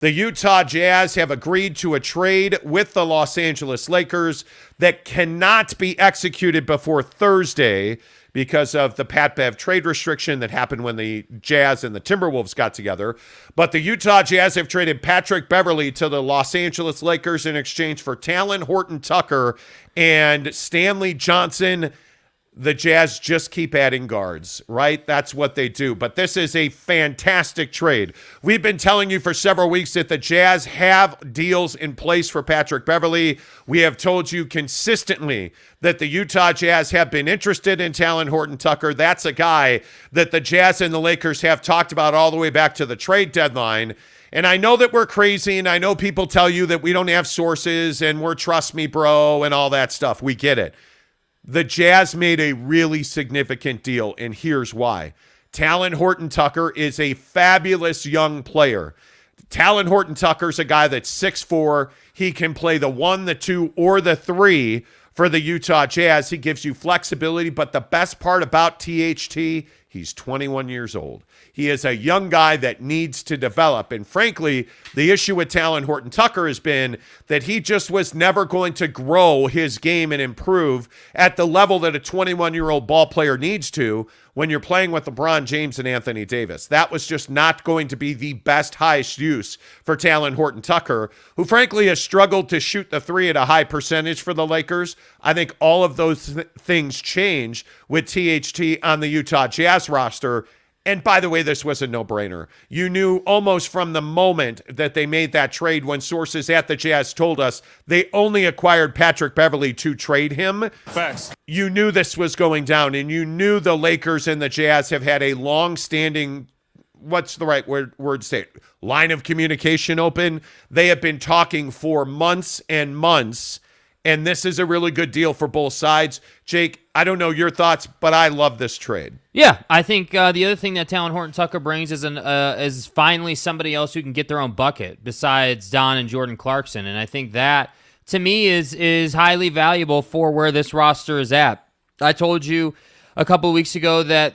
The Utah Jazz have agreed to a trade with the Los Angeles Lakers that cannot be executed before Thursday because of the Pat Bev trade restriction that happened when the Jazz and the Timberwolves got together. But the Utah Jazz have traded Patrick Beverley to the Los Angeles Lakers in exchange for Talon, Horton-Tucker, and Stanley Johnson. The Jazz just keep adding guards, right? That's what they do. But this is a fantastic trade. We've been telling you for several weeks that the Jazz have deals in place for Patrick Beverley. We have told you consistently that the Utah Jazz have been interested in Talon Horton-Tucker. That's a guy that the Jazz and the Lakers have talked about all the way back to the trade deadline. And I know that we're crazy, and I know people tell you that we don't have sources and we're trust me, bro, and all that stuff. We get it. The Jazz made a really significant deal, and here's why. Talon Horton-Tucker is a fabulous young player. Talon Horton-Tucker is a guy that's 6'4". He can play the 1, the 2, or the 3 for the Utah Jazz. He gives you flexibility, but the best part about THT, he's 21 years old. He is a young guy that needs to develop. And frankly, the issue with Talon Horton-Tucker has been that he just was never going to grow his game and improve at the level that a 21-year-old ball player needs to when you're playing with LeBron James and Anthony Davis. That was just not going to be the best, highest use for Talon Horton-Tucker, who frankly has struggled to shoot the 3 at a high percentage for the Lakers. I think all of those things change with THT on the Utah Jazz roster. And by the way, this was a no-brainer. You knew almost from the moment that they made that trade when sources at the Jazz told us they only acquired Patrick Beverley to trade him. Facts. You knew this was going down, and you knew the Lakers and the Jazz have had a long-standing, what's the right word to say it? Line of communication open. They have been talking for months and months, and this is a really good deal for both sides. Jake, I don't know your thoughts, but I love this trade. Yeah, I think the other thing that Talon Horton-Tucker brings is finally somebody else who can get their own bucket besides Don and Jordan Clarkson, and I think that, to me, is highly valuable for where this roster is at. I told you a couple of weeks ago that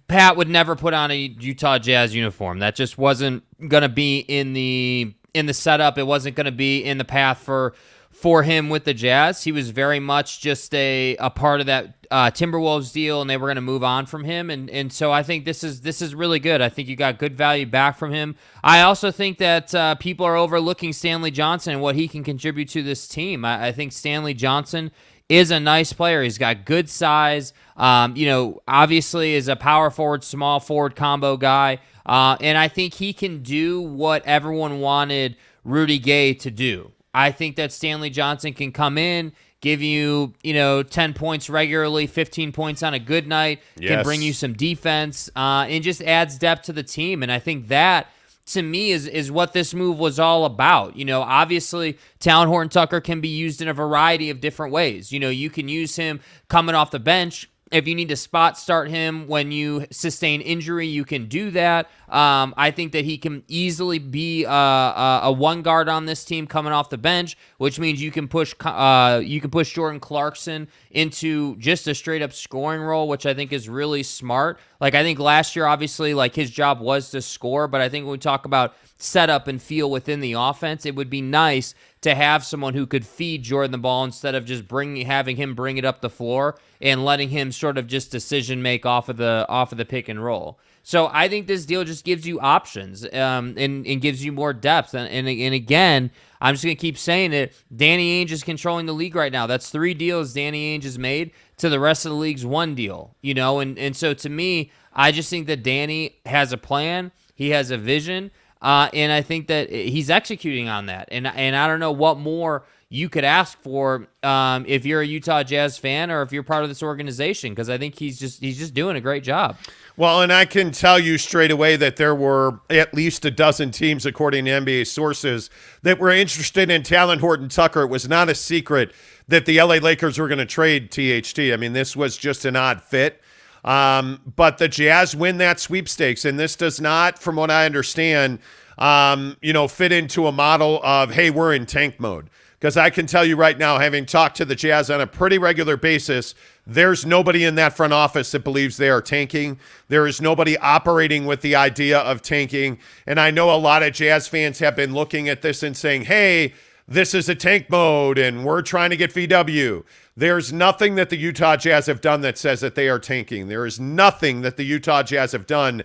Pat would never put on a Utah Jazz uniform. That just wasn't going to be in the setup. It wasn't going to be in the path for him with the Jazz. He was very much just a part of that Timberwolves deal, and they were going to move on from him. And so I think this is really good. I think you got good value back from him. I also think that people are overlooking Stanley Johnson and what he can contribute to this team. I think Stanley Johnson is a nice player. He's got good size. Obviously is a power forward, small forward combo guy. And I think he can do what everyone wanted Rudy Gay to do. I think that Stanley Johnson can come in, give you, 10 points regularly, 15 points on a good night, can bring you some defense, and just adds depth to the team. And I think that, to me, is what this move was all about. Obviously, Talon Horton-Tucker can be used in a variety of different ways. You can use him coming off the bench. If you need to spot start him when you sustain injury, you can do that. I think that he can easily be a one guard on this team coming off the bench, which means you can push Jordan Clarkson into just a straight up scoring role, which I think is really smart. I think last year, obviously, his job was to score, but I think when we talk about setup and feel within the offense, it would be nice to have someone who could feed Jordan the ball instead of just having him bring it up the floor and letting him sort of just decision make off of the pick and roll. So I think this deal just gives you options and gives you more depth. And again, I'm just going to keep saying it. Danny Ainge is controlling the league right now. That's 3 deals Danny Ainge has made to the rest of the league's 1 deal. And so to me, I just think that Danny has a plan. He has a vision. And I think that he's executing on that. And I don't know what more you could ask for if you're a Utah Jazz fan or if you're part of this organization, because I think he's just doing a great job. Well, and I can tell you straight away that there were at least a dozen teams, according to NBA sources, that were interested in Talon Horton-Tucker. It was not a secret that the LA Lakers were going to trade THT. I mean, this was just an odd fit. But the Jazz win that sweepstakes, and this does not, from what I understand, fit into a model of, hey, we're in tank mode. because I can tell you right now, having talked to the Jazz on a pretty regular basis, there's nobody in that front office that believes they are tanking. There is nobody operating with the idea of tanking. And I know a lot of Jazz fans have been looking at this and saying, hey, this is a tank mode and we're trying to get VW. There's nothing that the Utah Jazz have done that says that they are tanking. There is nothing that the Utah Jazz have done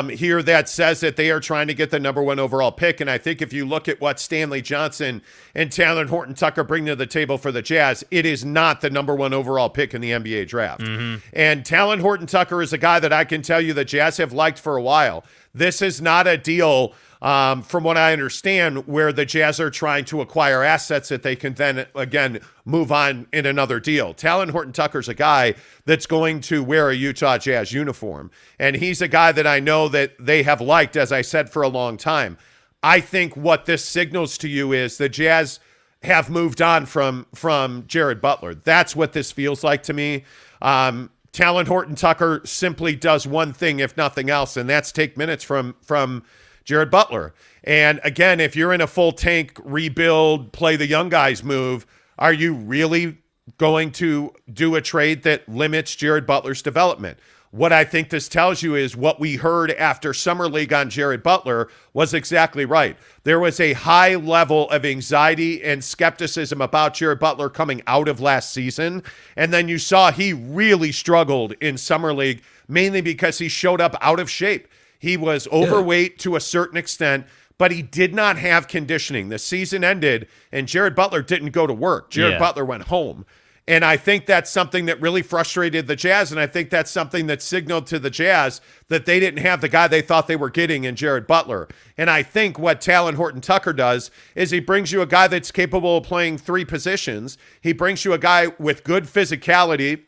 here that says that they are trying to get the number 1 overall pick. And I think if you look at what Stanley Johnson and Talon Horton-Tucker bring to the table for the Jazz, it is not the number 1 overall pick in the NBA draft. And Talon Horton-Tucker is a guy that I can tell you the Jazz have liked for a while. This is not a deal, from what I understand, where the Jazz are trying to acquire assets that they can then, again, move on in another deal. Talon Horton-Tucker's a guy that's going to wear a Utah Jazz uniform, and he's a guy that I know that they have liked, as I said, for a long time. I think what this signals to you is the Jazz have moved on from Jared Butler. That's what this feels like to me. Talon Horton-Tucker simply does one thing, if nothing else, and that's take minutes from Jared Butler. And again, if you're in a full tank rebuild, play the young guys move, are you really going to do a trade that limits Jared Butler's development? What I think this tells you is what we heard after Summer League on Jared Butler was exactly right. There was a high level of anxiety and skepticism about Jared Butler coming out of last season. And then you saw he really struggled in Summer League, mainly because he showed up out of shape. He was overweight to a certain extent, but he did not have conditioning. The season ended, and Jared Butler didn't go to work. Jared Butler went home. And I think that's something that really frustrated the Jazz, and I think that's something that signaled to the Jazz that they didn't have the guy they thought they were getting in Jared Butler. And I think what Talon Horton-Tucker does is he brings you a guy that's capable of playing 3 positions. He brings you a guy with good physicality.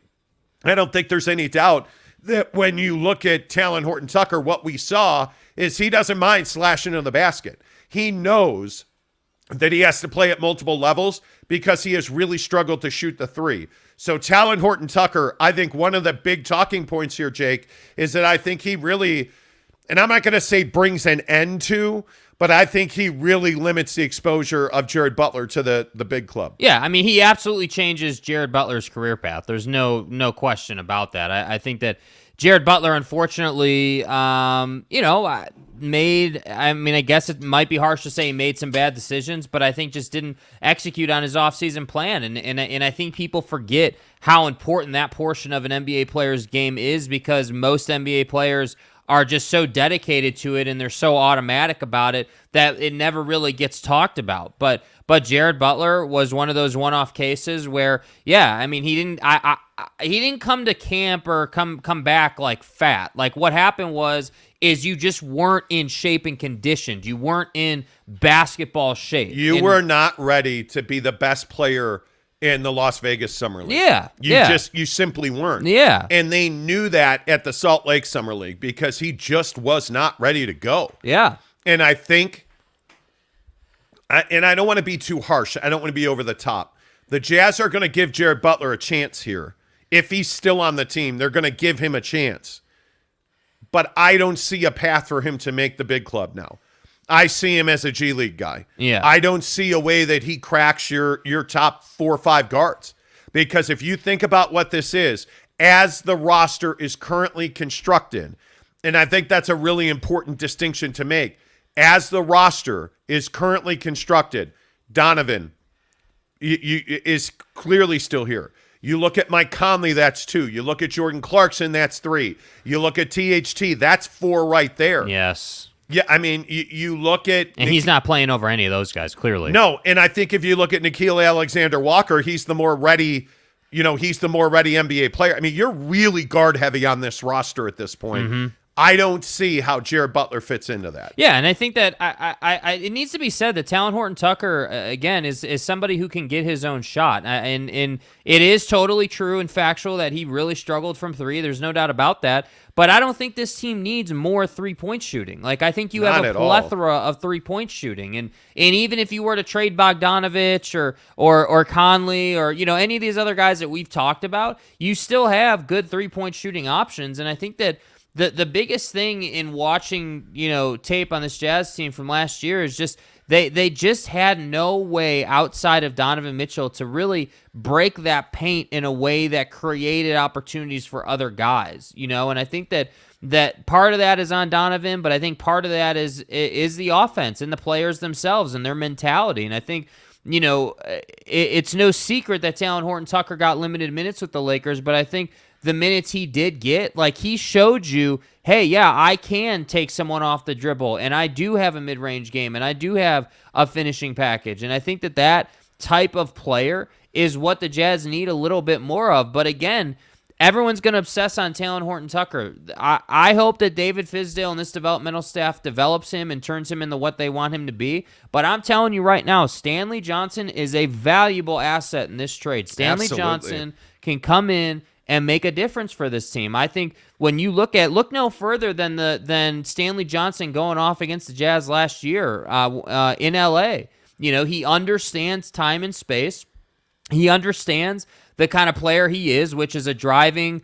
I don't think there's any doubt that when you look at Talon Horton-Tucker, what we saw is he doesn't mind slashing in the basket. He knows that he has to play at multiple levels because he has really struggled to shoot the 3. So Talon Horton-Tucker, I think one of the big talking points here, Jake, is that I think he really, and I'm not going to say brings an end to, but I think he really limits the exposure of Jared Butler to the big club. Yeah, I mean, he absolutely changes Jared Butler's career path. There's no question about that. I think that Jared Butler, unfortunately, I guess it might be harsh to say he made some bad decisions, but I think just didn't execute on his offseason plan. And I think people forget how important that portion of an NBA player's game is, because most NBA players are just so dedicated to it and they're so automatic about it that it never really gets talked about. But Jared Butler was one of those one-off cases where, yeah, I mean, he didn't come to camp or come back like fat. Like what happened is you just weren't in shape and conditioned. You weren't in basketball shape. You were not ready to be the best player in the Las Vegas Summer League. Yeah. You simply weren't. Yeah. And they knew that at the Salt Lake Summer League because he just was not ready to go. Yeah. And I think, and I don't want to be too harsh. I don't want to be over the top. The Jazz are going to give Jared Butler a chance here. If he's still on the team, they're going to give him a chance. But I don't see a path for him to make the big club now. I see him as a G League guy. Yeah. I don't see a way that he cracks your top 4 or 5 guards. Because if you think about what this is, as the roster is currently constructed, and I think that's a really important distinction to make, as the roster is currently constructed, Donovan is clearly still here. You look at Mike Conley, that's 2. You look at Jordan Clarkson, that's 3. You look at THT, that's 4 right there. Yes. Yeah, I mean, you look at... And he's not playing over any of those guys, clearly. No, and I think if you look at Nickeil Alexander-Walker, he's the more ready, he's the more ready NBA player. I mean, you're really guard-heavy on this roster at this point. Mm-hmm. I don't see how Jared Butler fits into that. Yeah, and I think that it needs to be said that Talon Horton-Tucker, again, is somebody who can get his own shot. And it is totally true and factual that he really struggled from 3. There's no doubt about that. But I don't think this team needs more 3-point shooting. Like, I think you have a plethora of 3-point shooting. And even if you were to trade Bogdanovich or Conley or, any of these other guys that we've talked about, you still have good 3-point shooting options. And I think that the biggest thing in watching, tape on this Jazz team from last year is just they just had no way outside of Donovan Mitchell to really break that paint in a way that created opportunities for other guys, and I think that part of that is on Donovan, but I think part of that is the offense and the players themselves and their mentality. And I think, it's no secret that Talon Horton-Tucker got limited minutes with the Lakers, but I think the minutes he did get, like, he showed you, hey, yeah, I can take someone off the dribble, and I do have a mid-range game, and I do have a finishing package. And I think that type of player is what the Jazz need a little bit more of. But again, everyone's going to obsess on Talon Horton-Tucker. I hope that David Fizdale and this developmental staff develops him and turns him into what they want him to be. But I'm telling you right now, Stanley Johnson is a valuable asset in this trade. Stanley Johnson can come in and make a difference for this team. I think when you look no further than Stanley Johnson going off against the Jazz last year in LA. He understands time and space. He understands the kind of player he is, which is a driving,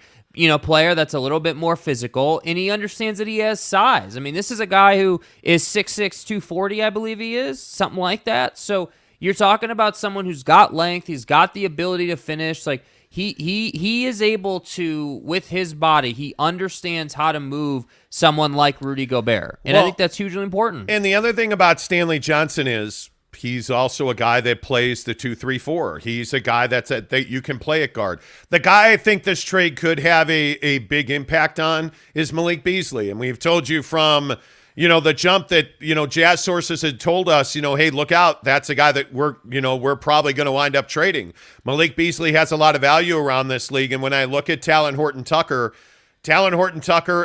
player that's a little bit more physical, and he understands that he has size. I mean, this is a guy who is 6'6", 240, I believe he is, something like that. So you're talking about someone who's got length, he's got the ability to finish. Like, he is able to, with his body, he understands how to move someone like Rudy Gobert. And I think that's hugely important. And the other thing about Stanley Johnson is he's also a guy that plays the 2-3-4. He's a guy that you can play at guard. The guy I think this trade could have a big impact on is Malik Beasley. And we've told you from, the jump that, Jazz sources had told us, hey, look out. That's a guy that we're probably going to wind up trading. Malik Beasley has a lot of value around this league. And when I look at Talon Horton-Tucker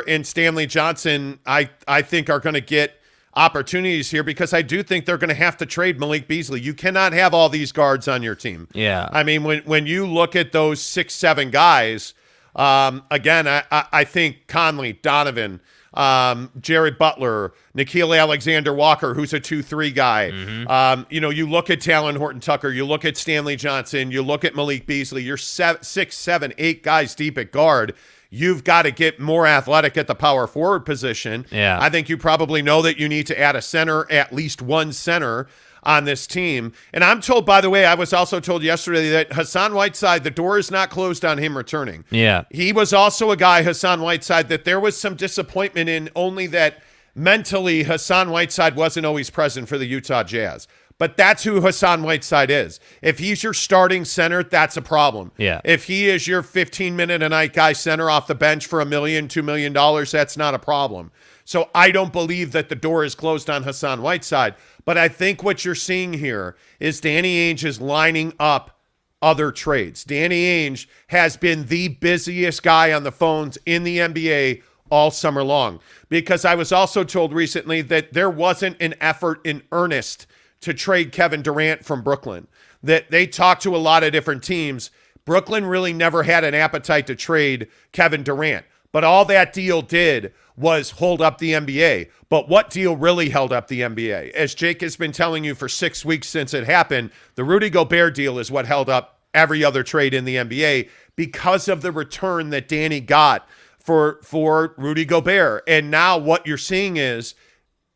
and Stanley Johnson, I think are going to get opportunities here, because I do think they're going to have to trade Malik Beasley. You cannot have all these guards on your team. Yeah. I mean, when you look at those 6-7 guys, again, I think Conley, Donovan, Jared Butler, Nickeil Alexander-Walker, who's a 2-3 guy. Mm-hmm. You look at Talon Horton-Tucker, you look at Stanley Johnson, you look at Malik Beasley, you're 6, 7, 8 guys deep at guard. You've got to get more athletic at the power forward position. Yeah. I think you probably know that you need to add a center, at least one center on this team. And I'm told, by the way, I was also told yesterday that Hassan Whiteside, the door is not closed on him returning. Yeah. He was also a guy, Hassan Whiteside, that there was some disappointment in, only that mentally Hassan Whiteside wasn't always present for the Utah Jazz. But that's who Hassan Whiteside is. If he's your starting center, that's a problem. Yeah. If he is your 15-minute-a-night guy center off the bench for $1 million, $2 million, that's not a problem. So I don't believe that the door is closed on Hassan Whiteside. But I think what you're seeing here is Danny Ainge is lining up other trades. Danny Ainge has been the busiest guy on the phones in the NBA all summer long. Because I was also told recently that there wasn't an effort in earnest to trade Kevin Durant from Brooklyn, that they talked to a lot of different teams. Brooklyn really never had an appetite to trade Kevin Durant, but all that deal did was hold up the NBA. But what deal really held up the NBA? As Jake has been telling you for 6 weeks since it happened, the Rudy Gobert deal is what held up every other trade in the NBA because of the return that Danny got for Rudy Gobert. And now what you're seeing is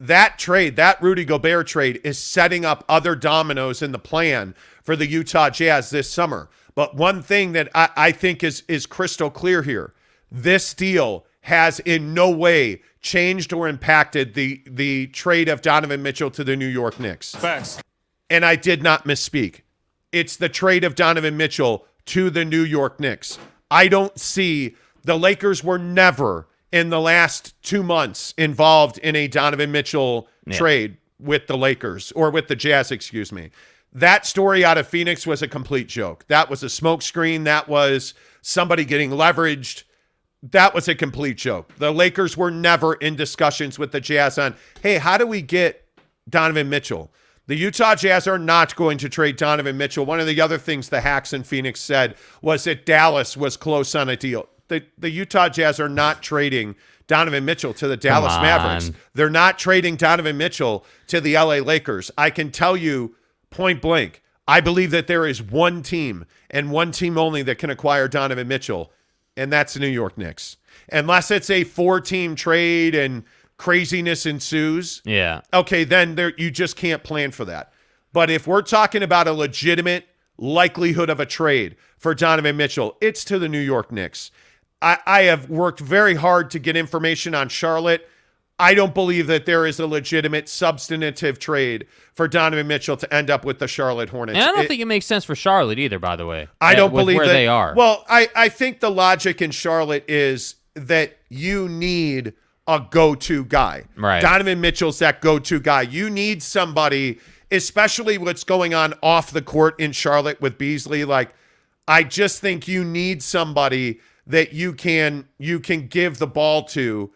that trade, that Rudy Gobert trade, is setting up other dominoes in the plan for the Utah Jazz this summer. But one thing that I think is crystal clear here, this deal has in no way changed or impacted the trade of Donovan Mitchell to the New York Knicks. Facts. And I did not misspeak. It's the trade of Donovan Mitchell to the New York Knicks. I don't see, the Lakers were never in the last 2 months involved in a Donovan Mitchell trade with the Lakers, or with the Jazz, excuse me. That story out of Phoenix was a complete joke. That was a smokescreen. That was somebody getting leveraged. That was a complete joke. The Lakers were never in discussions with the Jazz on, hey, how do we get Donovan Mitchell? The Utah Jazz are not going to trade Donovan Mitchell. One of the other things the hacks in Phoenix said was that Dallas was close on a deal. The Utah Jazz are not trading Donovan Mitchell to the Dallas Mavericks. They're not trading Donovan Mitchell to the LA Lakers. I can tell you point blank, I believe that there is one team and one team only that can acquire Donovan Mitchell, and that's the New York Knicks. Unless it's a 4-team trade and craziness ensues, okay, then you just can't plan for that. But if we're talking about a legitimate likelihood of a trade for Donovan Mitchell, it's to the New York Knicks. I have worked very hard to get information on Charlotte. I don't believe that there is a legitimate substantive trade for Donovan Mitchell to end up with the Charlotte Hornets. And I don't think it makes sense for Charlotte either, by the way. I don't believe where that they are. Well, I think the logic in Charlotte is that you need a go-to guy. Right. Donovan Mitchell's that go-to guy. You need somebody, especially what's going on off the court in Charlotte with Beasley. Like, I just think you need somebody that you can give the ball to,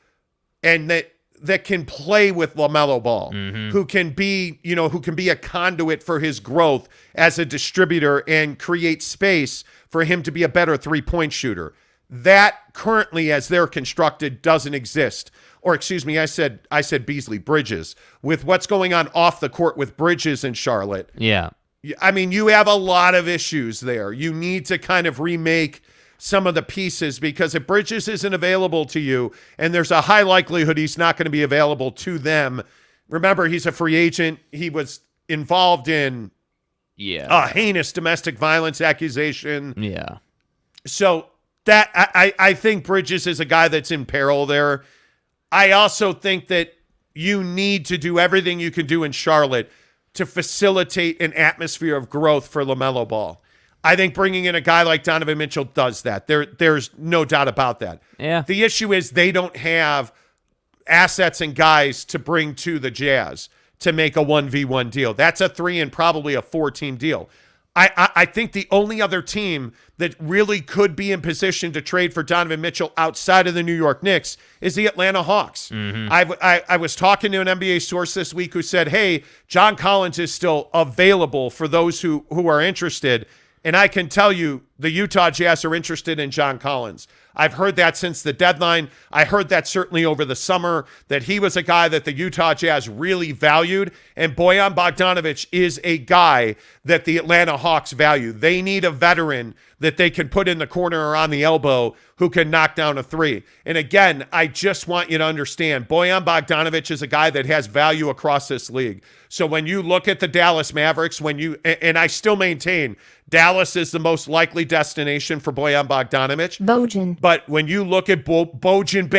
and that can play with LaMelo Ball, who can be a conduit for his growth as a distributor and create space for him to be a better three-point shooter. That currently, as they're constructed, doesn't exist. Or excuse me, I said Beasley, Bridges. With what's going on off the court with Bridges in Charlotte. Yeah. I mean, you have a lot of issues there. You need to kind of remake some of the pieces, because if Bridges isn't available to you, and there's a high likelihood he's not going to be available to them. Remember, he's a free agent. He was involved in a heinous domestic violence accusation. Yeah. So that I think Bridges is a guy that's in peril there. I also think that you need to do everything you can do in Charlotte to facilitate an atmosphere of growth for LaMelo Ball. I think bringing in a guy like Donovan Mitchell does that. There's no doubt about that. Yeah. The issue is they don't have assets and guys to bring to the Jazz to make a 1v1 deal. That's a 3 and probably a 4-team deal. I think the only other team that really could be in position to trade for Donovan Mitchell outside of the New York Knicks is the Atlanta Hawks. I was talking to an NBA source this week who said, hey, John Collins is still available for those who are interested. And I can tell you the Utah Jazz are interested in John Collins. I've heard that since the deadline. I heard that certainly over the summer, that he was a guy that the Utah Jazz really valued. And Bojan Bogdanovic is a guy that the Atlanta Hawks value. They need a veteran that they can put in the corner or on the elbow who can knock down a three. And again, I just want you to understand, Bojan Bogdanovic is a guy that has value across this league. So when you look at the Dallas Mavericks, and I still maintain Dallas is the most likely destination for Bojan Bogdanovic. But when you look at Bojan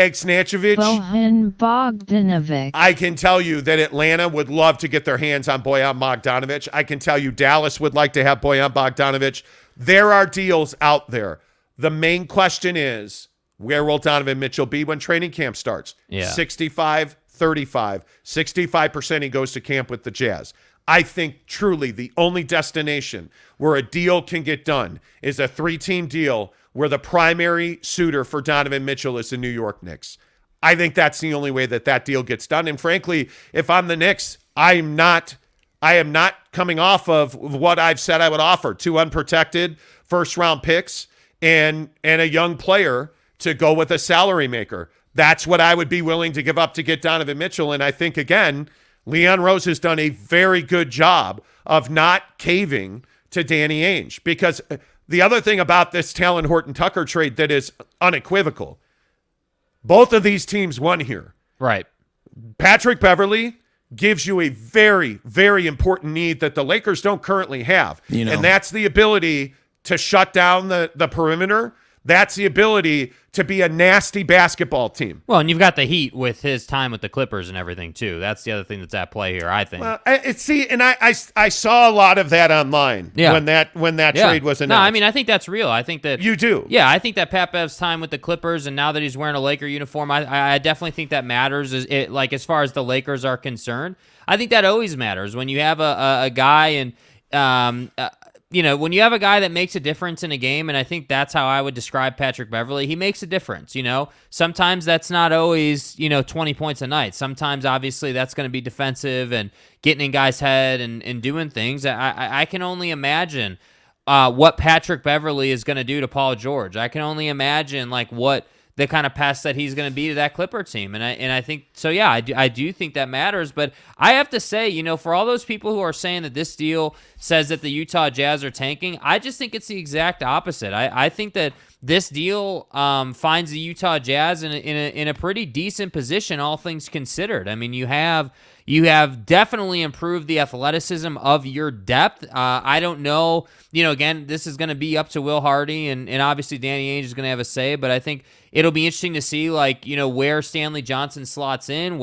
Bogdanovic, I can tell you that Atlanta would love to get their hands on Bojan Bogdanovic. I can tell you Dallas would like to have Bojan Bogdanovic. There are deals out there. The main question is, where will Donovan Mitchell be when training camp starts? 65, 35. 65% he goes to camp with the Jazz. I think truly the only destination where a deal can get done is a 3-team deal where the primary suitor for Donovan Mitchell is the New York Knicks. I think that's the only way that deal gets done. And frankly, if I'm the Knicks, I am not coming off of what I've said I would offer: 2 unprotected first-round picks and a young player to go with a salary maker. That's what I would be willing to give up to get Donovan Mitchell. And I think, again, Leon Rose has done a very good job of not caving to Danny Ainge. Because the other thing about this Talon Horton-Tucker trade that is unequivocal, both of these teams won here. Right. Patrick Beverley gives you a very, very important need that the Lakers don't currently have. And that's the ability to shut down the perimeter. That's the ability to be a nasty basketball team. Well, and you've got the Heat with his time with the Clippers and everything, too. That's the other thing that's at play here, I think. Well, I saw a lot of that online when that trade was announced. No, I mean, I think that's real. I think that... You do? Yeah, I think that Pat Bev's time with the Clippers, and now that he's wearing a Laker uniform, I definitely think that matters, as far as the Lakers are concerned. I think that always matters. When you have a guy and... when you have a guy that makes a difference in a game, and I think that's how I would describe Patrick Beverley, he makes a difference, Sometimes that's not always, 20 points a night. Sometimes, obviously, that's going to be defensive and getting in guys' head and doing things. I can only imagine what Patrick Beverley is going to do to Paul George. I can only imagine, what the kind of pest that he's going to be to that Clipper team. And I think, so yeah, I do think that matters. But I have to say, for all those people who are saying that this deal says that the Utah Jazz are tanking, I just think it's the exact opposite. I think that this deal finds the Utah Jazz in a pretty decent position, all things considered. I mean, you have definitely improved the athleticism of your depth. I don't know, again, this is going to be up to Will Hardy, and obviously Danny Ainge is going to have a say, but I think it'll be interesting to see, where Stanley Johnson slots in,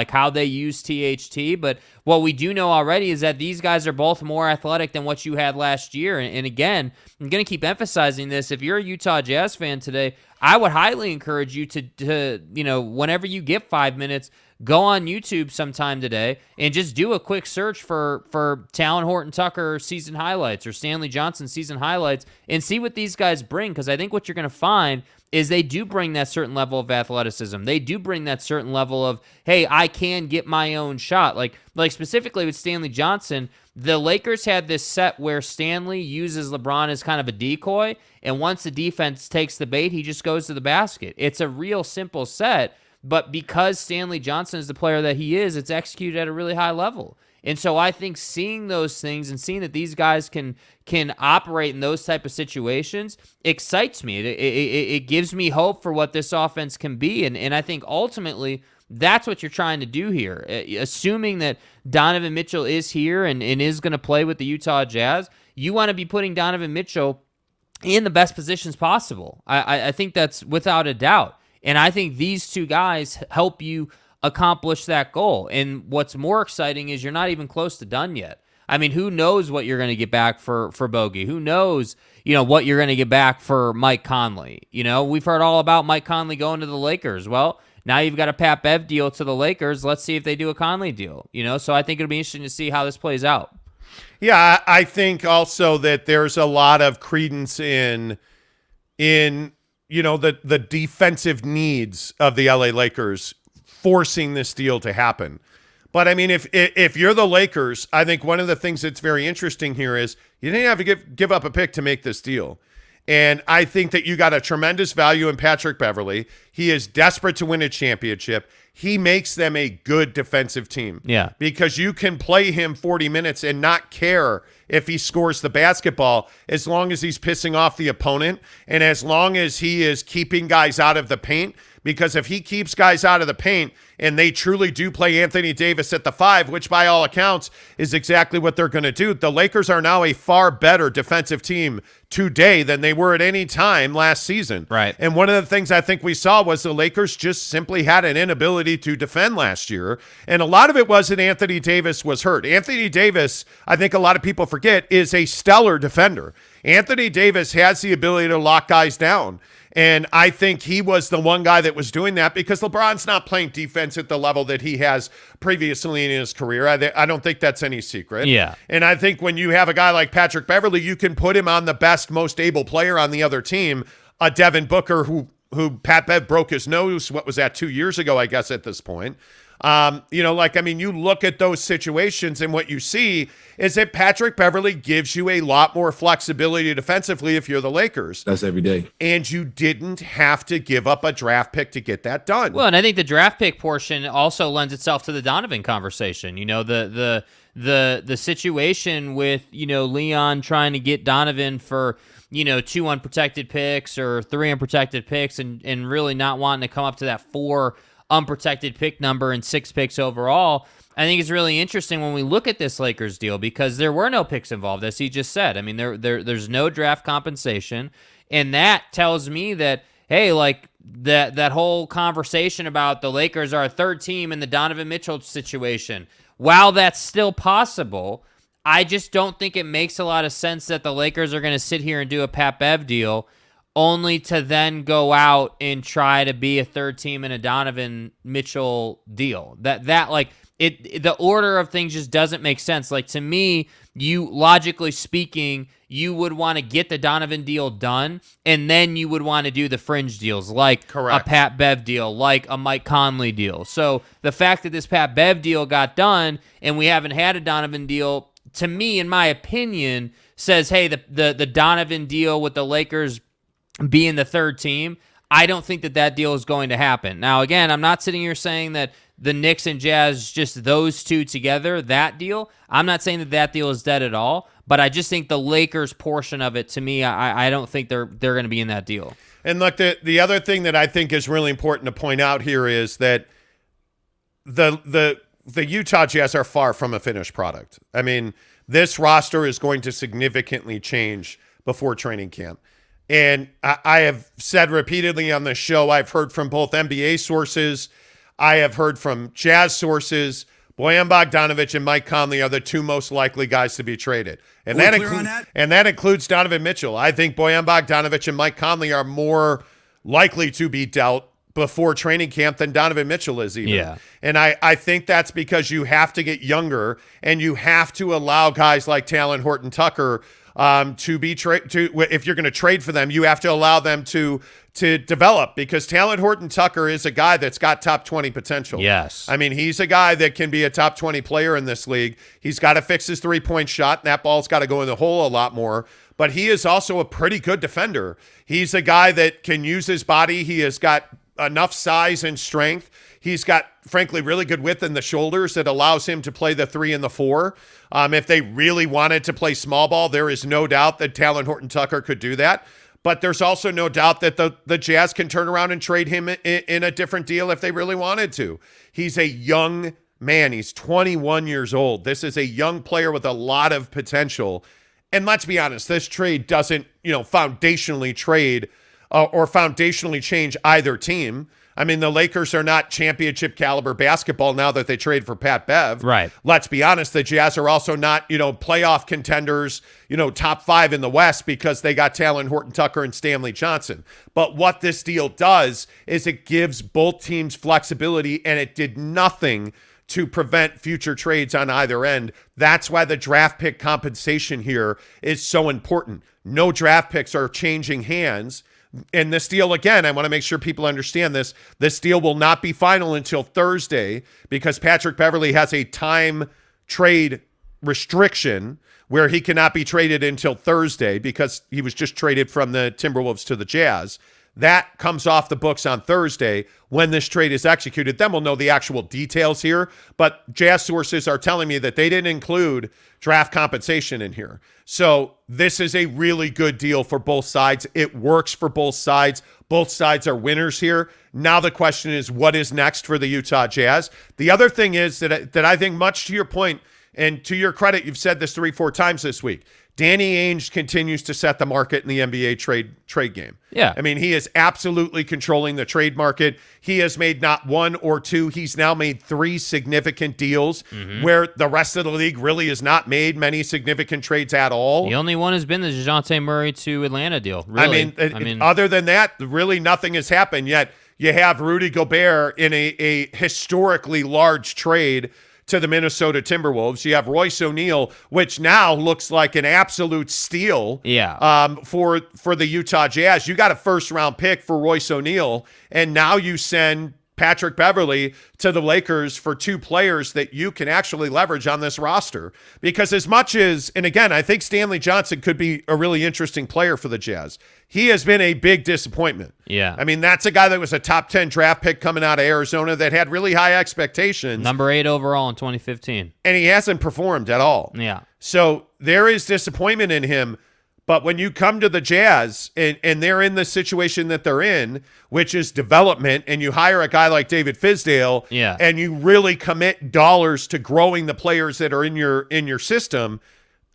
how they use THT. But what we do know already is that these guys are both more athletic than what you had last year. And again, I'm going to keep emphasizing this. If you're a Utah Jazz fan today, I would highly encourage you to whenever you get 5 minutes, go on YouTube sometime today and just do a quick search for Talon Horton-Tucker season highlights or Stanley Johnson season highlights and see what these guys bring, because I think what you're going to find is they do bring that certain level of athleticism. They do bring that certain level of, hey, I can get my own shot. Like specifically with Stanley Johnson, the Lakers had this set where Stanley uses LeBron as kind of a decoy, and once the defense takes the bait, he just goes to the basket. It's a real simple set, but because Stanley Johnson is the player that he is, it's executed at a really high level. And so I think seeing those things and seeing that these guys can operate in those type of situations excites me. It gives me hope for what this offense can be. And I think ultimately that's what you're trying to do here. Assuming that Donovan Mitchell is here and is going to play with the Utah Jazz, you want to be putting Donovan Mitchell in the best positions possible. I think that's without a doubt. And I think these two guys help you accomplish that goal. And what's more exciting is you're not even close to done yet. I mean, who knows what you're going to get back for Bogey? Who knows, what you're going to get back for Mike Conley? We've heard all about Mike Conley going to the Lakers. Well, now you've got a Pat Bev deal to the Lakers. Let's see if they do a Conley deal. So I think it'll be interesting to see how this plays out. Yeah, I think also that there's a lot of credence in the defensive needs of the LA Lakers forcing this deal to happen. But I mean, if you're the Lakers, I think one of the things that's very interesting here is you didn't have to give up a pick to make this deal. And I think that you got a tremendous value in Patrick Beverley. He is desperate to win a championship. He makes them a good defensive team. Yeah. Because you can play him 40 minutes and not care if he scores the basketball as long as he's pissing off the opponent and as long as he is keeping guys out of the paint. Because if he keeps guys out of the paint and they truly do play Anthony Davis at the 5, which by all accounts is exactly what they're going to do, the Lakers are now a far better defensive team today than they were at any time last season. Right. And one of the things I think we saw was the Lakers just simply had an inability to defend last year. And a lot of it was that Anthony Davis was hurt. Anthony Davis, I think a lot of people forget, is a stellar defender. Anthony Davis has the ability to lock guys down. And I think he was the one guy that was doing that because LeBron's not playing defense at the level that he has previously in his career. I don't think that's any secret. Yeah. And I think when you have a guy like Patrick Beverley, you can put him on the best, most able player on the other team, a Devin Booker who Pat Bev broke his nose, what was that, 2 years ago, I guess, at this point. You look at those situations and what you see is that Patrick Beverley gives you a lot more flexibility defensively if you're the Lakers. That's every day. And you didn't have to give up a draft pick to get that done. Well, and I think the draft pick portion also lends itself to the Donovan conversation. The situation with, Leon trying to get Donovan for, 2 unprotected picks or 3 unprotected picks and really not wanting to come up to that 4 unprotected pick number and 6 picks overall. I think it's really interesting when we look at this Lakers deal because there were no picks involved, as he just said. I mean, there's no draft compensation, and that tells me that, hey, that whole conversation about the Lakers are a third team in the Donovan Mitchell situation, while that's still possible, I just don't think it makes a lot of sense that the Lakers are going to sit here and do a Pat Bev deal only to then go out and try to be a third team in a Donovan Mitchell deal. The order of things just doesn't make sense. To me, logically speaking, you would want to get the Donovan deal done, and then you would want to do the fringe deals, Correct. A Pat Bev deal, like a Mike Conley deal. So the fact that this Pat Bev deal got done and we haven't had a Donovan deal, to me, in my opinion, says, hey, the Donovan deal with the Lakers being the third team, I don't think that deal is going to happen. Now, again, I'm not sitting here saying that the Knicks and Jazz, just those two together, that deal, I'm not saying that deal is dead at all, but I just think the Lakers portion of it, to me, I don't think they're going to be in that deal. And look, the other thing that I think is really important to point out here is that the Utah Jazz are far from a finished product. I mean, this roster is going to significantly change before training camp. And I have said repeatedly on the show, I've heard from both NBA sources, I have heard from Jazz sources, Bojan Bogdanovic and Mike Conley are the two most likely guys to be traded. And that includes Donovan Mitchell. I think Bojan Bogdanovic and Mike Conley are more likely to be dealt before training camp than Donovan Mitchell is even. Yeah. And I think that's because you have to get younger and you have to allow guys like Talon, Horton-Tucker to be if you're going to trade for them, you have to allow them to develop, because Talon Horton-Tucker is a guy that's got top 20 potential. Yes. I mean, he's a guy that can be a top 20 player in this league. He's got to fix his three-point shot, and that ball's got to go in the hole a lot more. But he is also a pretty good defender. He's a guy that can use his body. He has got enough size and strength. He's got, frankly, really good width in the shoulders that allows him to play the 3 and the 4. If they really wanted to play small ball, there is no doubt that Talon Horton-Tucker could do that. But there's also no doubt that the Jazz can turn around and trade him in a different deal if they really wanted to. He's a young man. He's 21 years old. This is a young player with a lot of potential. And let's be honest, this trade doesn't, foundationally trade or foundationally change either team. I mean, the Lakers are not championship caliber basketball now that they trade for Pat Bev. Right. Let's be honest, the Jazz are also not, playoff contenders, top 5 in the West because they got Talon Horton-Tucker and Stanley Johnson. But what this deal does is it gives both teams flexibility, and it did nothing to prevent future trades on either end. That's why the draft pick compensation here is so important. No draft picks are changing hands. And this deal, again, I want to make sure people understand this. This deal will not be final until Thursday because Patrick Beverley has a time trade restriction where he cannot be traded until Thursday because he was just traded from the Timberwolves to the Jazz. That comes off the books on Thursday when this trade is executed. Then we'll know the actual details here. But Jazz sources are telling me that they didn't include draft compensation in here. So this is a really good deal for both sides. It works for both sides. Both sides are winners here. Now the question is, what is next for the Utah Jazz? The other thing is that I think, much to your point, and to your credit, you've said this 3-4 times this week, Danny Ainge continues to set the market in the NBA trade game. Yeah. I mean, he is absolutely controlling the trade market. He has made not one or two. He's now made 3 significant deals where the rest of the league really has not made many significant trades at all. The only one has been the DeJounte Murray to Atlanta deal. Really. I mean, other than that, really nothing has happened yet. You have Rudy Gobert in a historically large trade to the Minnesota Timberwolves. You have Royce O'Neal, which now looks like an absolute steal for the Utah Jazz. You got a first-round pick for Royce O'Neal, and now you send Patrick Beverley to the Lakers for 2 players that you can actually leverage on this roster. Because as much as, and again, I think Stanley Johnson could be a really interesting player for the Jazz. He has been a big disappointment. Yeah. I mean, that's a guy that was a top 10 draft pick coming out of Arizona that had really high expectations. Number 8 overall in 2015. And he hasn't performed at all. Yeah. So there is disappointment in him. But when you come to the Jazz and they're in the situation that they're in, which is development, and you hire a guy like David Fizdale, and you really commit dollars to growing the players that are in your system,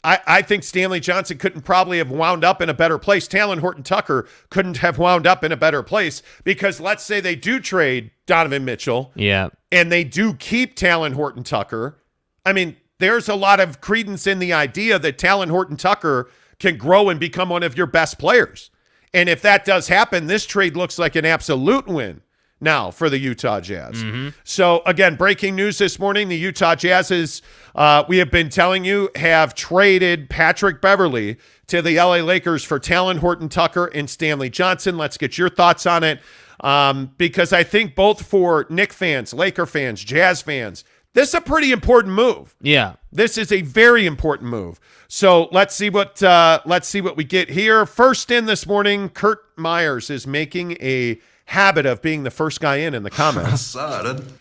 I think Stanley Johnson couldn't probably have wound up in a better place. Talon Horton-Tucker couldn't have wound up in a better place because let's say they do trade Donovan Mitchell, and they do keep Talon Horton-Tucker. I mean, there's a lot of credence in the idea that Talon Horton-Tucker can grow and become one of your best players. And if that does happen, this trade looks like an absolute win now for the Utah Jazz. So, again, breaking news this morning, the Utah Jazz we have been telling you, have traded Patrick Beverley to the LA Lakers for Talon Horton-Tucker and Stanley Johnson. Let's get your thoughts on it because I think both for Knick fans, Laker fans, Jazz fans, this is a pretty important move. Yeah. This is a very important move. So let's see what we get here. First in this morning, Kurt Myers is making a habit of being the first guy in the comments.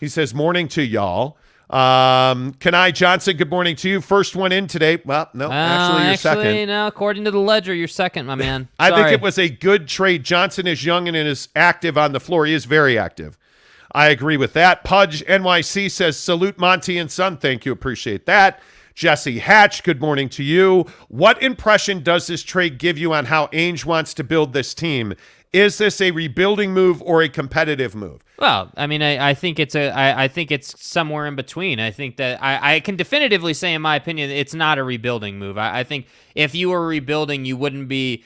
He says, morning to y'all. Kanai Johnson, good morning to you. First one in today. Well, no, actually you're second. No, according to the ledger, you're second, my man. I think it was a good trade. Johnson is young and is active on the floor. He is very active. I agree with that. Pudge NYC says, salute Monty and Son. Thank you. Appreciate that. Jesse Hatch, good morning to you. What impression does this trade give you on how Ainge wants to build this team? Is this a rebuilding move or a competitive move? Well, I mean, I think it's I think it's somewhere in between. I think that I can definitively say, in my opinion, it's not a rebuilding move. I think if you were rebuilding, you wouldn't be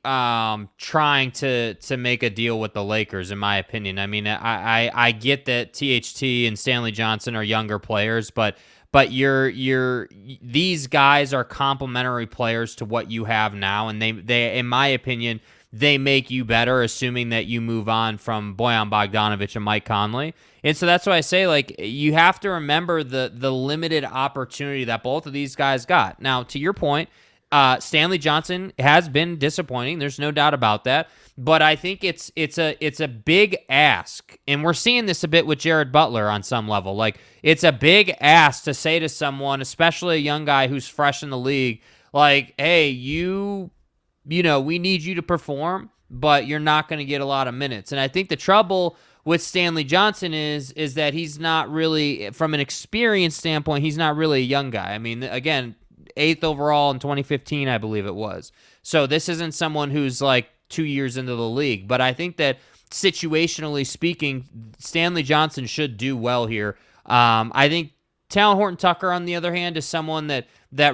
trying to make a deal with the Lakers, in my opinion. I mean, I get that THT and Stanley Johnson are younger players, but these guys are complementary players to what you have now, and they in my opinion, they make you better, assuming that you move on from Bojan Bogdanovic and Mike Conley. And so that's why I say, like, you have to remember the limited opportunity that both of these guys got. Now, to your point, Stanley Johnson has been disappointing. There's no doubt about that. But I think it's a big ask, and we're seeing this a bit with Jared Butler on some level. Like, it's a big ask to say to someone, especially a young guy who's fresh in the league, like, hey, we need you to perform, but you're not going to get a lot of minutes. And I think the trouble with Stanley Johnson is that he's not really, from an experience standpoint, he's not really a young guy. I mean, again, 8th overall in 2015, I believe it was. So this isn't someone who's like 2 years into the league. But I think that situationally speaking, Stanley Johnson should do well here. I think Talon Horton-Tucker, on the other hand, is someone that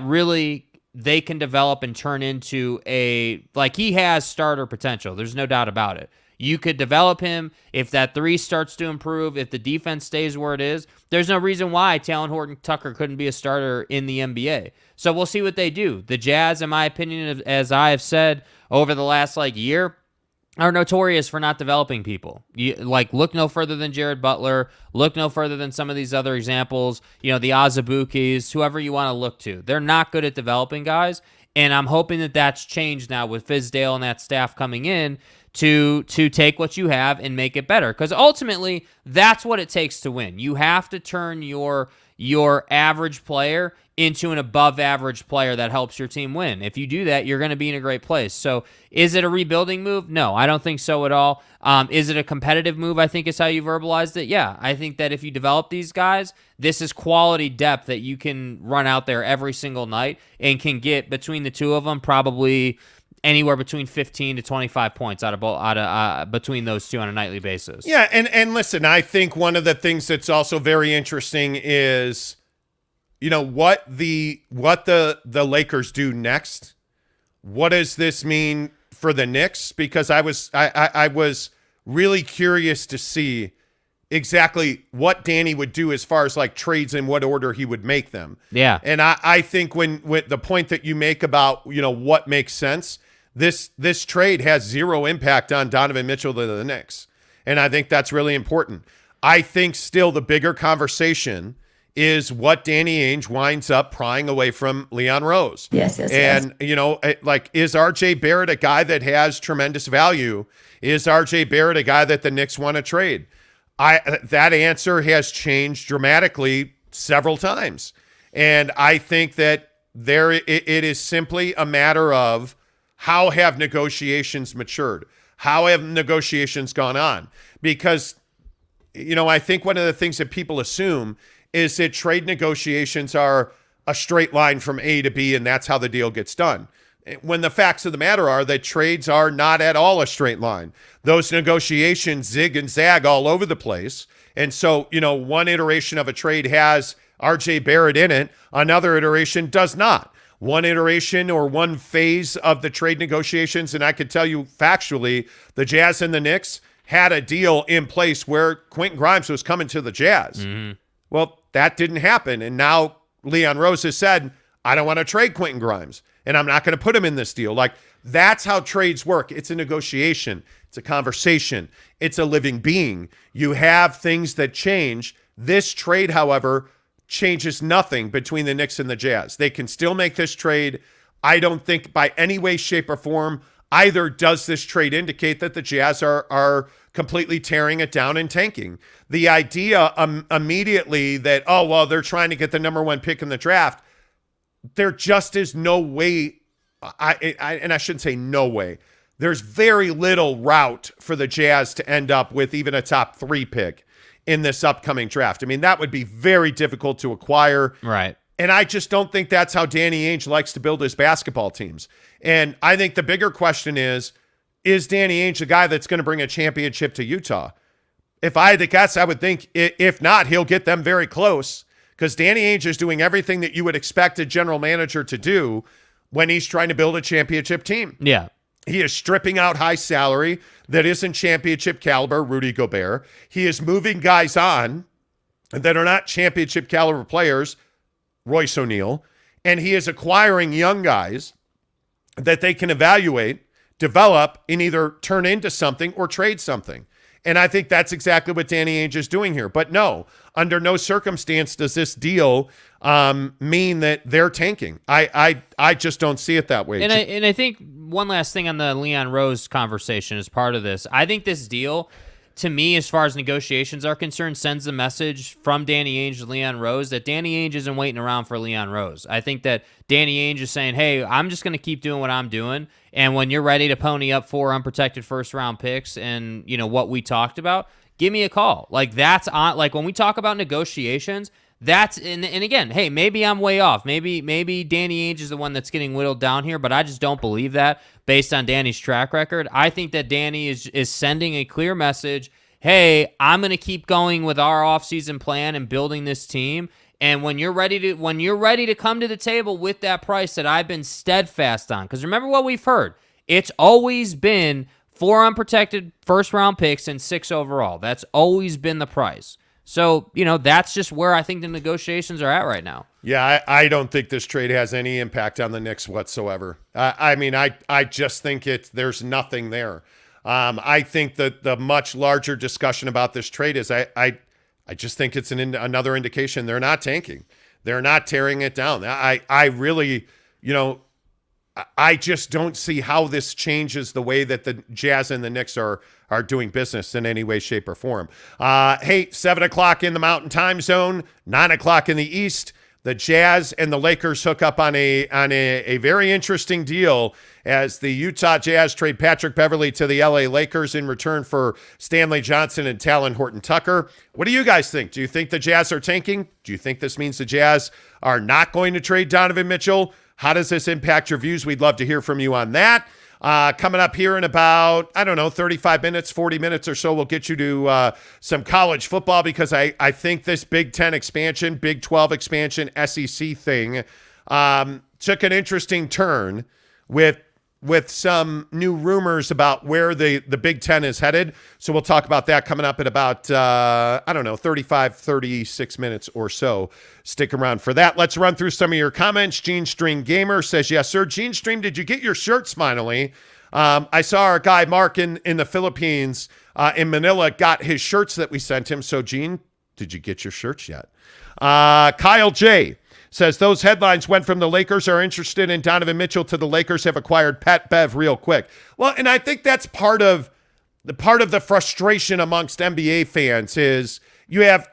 really they can develop and turn into he has starter potential. There's no doubt about it. You could develop him if that three starts to improve, if the defense stays where it is. There's no reason why Talon Horton-Tucker couldn't be a starter in the NBA. So we'll see what they do. The Jazz, in my opinion, as I have said over the last year, are notorious for not developing people. Look no further than Jared Butler. Look no further than some of these other examples. The Azabukis, whoever you want to look to. They're not good at developing guys, and I'm hoping that that's changed now with Fizdale and that staff coming in to take what you have and make it better. Because ultimately, that's what it takes to win. You have to turn your average player into an above-average player that helps your team win. If you do that, you're going to be in a great place. So is it a rebuilding move? No, I don't think so at all. Is it a competitive move, I think is how you verbalized it? Yeah, I think that if you develop these guys, this is quality depth that you can run out there every single night and can get, between the two of them, probably anywhere between 15 to 25 points between those two on a nightly basis. Yeah, and listen, I think one of the things that's also very interesting is what the Lakers do next. What does this mean for the Knicks? Because I was really curious to see exactly what Danny would do as far as trades in what order he would make them. Yeah. And I think when the point that you make about what makes sense, this trade has zero impact on Donovan Mitchell to the Knicks. And I think that's really important. I think still the bigger conversation is what Danny Ainge winds up prying away from Leon Rose. Yes. And, is R.J. Barrett a guy that has tremendous value? Is R.J. Barrett a guy that the Knicks want to trade? That answer has changed dramatically several times. And I think that it is simply a matter of how have negotiations matured? How have negotiations gone on? Because, I think one of the things that people assume is that trade negotiations are a straight line from A to B, and that's how the deal gets done. When the facts of the matter are that trades are not at all a straight line. Those negotiations zig and zag all over the place. And so, one iteration of a trade has RJ Barrett in it. Another iteration does not. One iteration or one phase of the trade negotiations, and I could tell you factually, the Jazz and the Knicks had a deal in place where Quentin Grimes was coming to the Jazz. Mm-hmm. Well, that didn't happen. And now Leon Rose has said, I don't want to trade Quentin Grimes, and I'm not going to put him in this deal. That's how trades work. It's a negotiation. It's a conversation. It's a living being. You have things that change. This trade, however, changes nothing between the Knicks and the Jazz. They can still make this trade. I don't think by any way, shape, or form either does this trade indicate that the Jazz are completely tearing it down and tanking. The idea immediately that, oh, well, they're trying to get the number 1 pick in the draft, there just is no way, and I shouldn't say no way, there's very little route for the Jazz to end up with even a top 3 pick in this upcoming draft. I mean, that would be very difficult to acquire. Right. And I just don't think that's how Danny Ainge likes to build his basketball teams. And I think the bigger question is Danny Ainge the guy that's going to bring a championship to Utah? If I had to guess, I would think if not, he'll get them very close, because Danny Ainge is doing everything that you would expect a general manager to do when he's trying to build a championship team. Yeah. He is stripping out high salary that isn't championship caliber, Rudy Gobert. He is moving guys on that are not championship caliber players, Royce O'Neal. And he is acquiring young guys that they can evaluate, develop, and either turn into something or trade something. And I think that's exactly what Danny Ainge is doing here. But no, under no circumstance does this deal mean that they're tanking. I just don't see it that way. And I think one last thing on the Leon Rose conversation as part of this. I think this deal, to me, as far as negotiations are concerned, sends a message from Danny Ainge to Leon Rose that Danny Ainge isn't waiting around for Leon Rose. I think that Danny Ainge is saying, hey, I'm just going to keep doing what I'm doing. And when you're ready to pony up 4 unprotected first-round picks and, you know, what we talked about, give me a call. Like, that's on. Like, when we talk about negotiations, that's and again, hey, maybe I'm way off. Maybe Danny Ainge is the one that's getting whittled down here, but I just don't believe that based on Danny's track record. I think that Danny is sending a clear message. Hey, I'm going to keep going with our offseason plan and building this team. And when you're ready to come to the table with that price that I've been steadfast on, because remember what we've heard, it's always been 4 unprotected first-round picks and 6 overall. That's always been the price. So, you know, that's just where I think the negotiations are at right now. Yeah, I don't think this trade has any impact on the Knicks whatsoever. I mean, I just think there's nothing there. I think that the much larger discussion about this trade is I just think it's another indication they're not tanking. They're not tearing it down. I really, you know, I just don't see how this changes the way that the Jazz and the Knicks are doing business in any way, shape, or form. Hey, 7 o'clock in the Mountain Time Zone, 9 o'clock in the East. The Jazz and the Lakers hook up on a very interesting deal as the Utah Jazz trade Patrick Beverley to the LA Lakers in return for Stanley Johnson and Talon Horton-Tucker. What do you guys think? Do you think the Jazz are tanking? Do you think this means the Jazz are not going to trade Donovan Mitchell? How does this impact your views? We'd love to hear from you on that. Coming up here in about, 35 minutes, 40 minutes or so, we'll get you to some college football because I think this Big 10 expansion, Big 12 expansion, SEC thing took an interesting turn with some new rumors about where the Big 10 is headed. So we'll talk about that coming up in about, 36 minutes or so. Stick around for that. Let's run through some of your comments. Gene String Gamer says, yes, sir. Gene String, did you get your shirts finally? I saw our guy Mark in the Philippines, in Manila, got his shirts that we sent him. So, Gene, did you get your shirts yet? Kyle J. says, those headlines went from the Lakers are interested in Donovan Mitchell to the Lakers have acquired Pat Bev real quick. Well, and I think that's part of the frustration amongst NBA fans is you have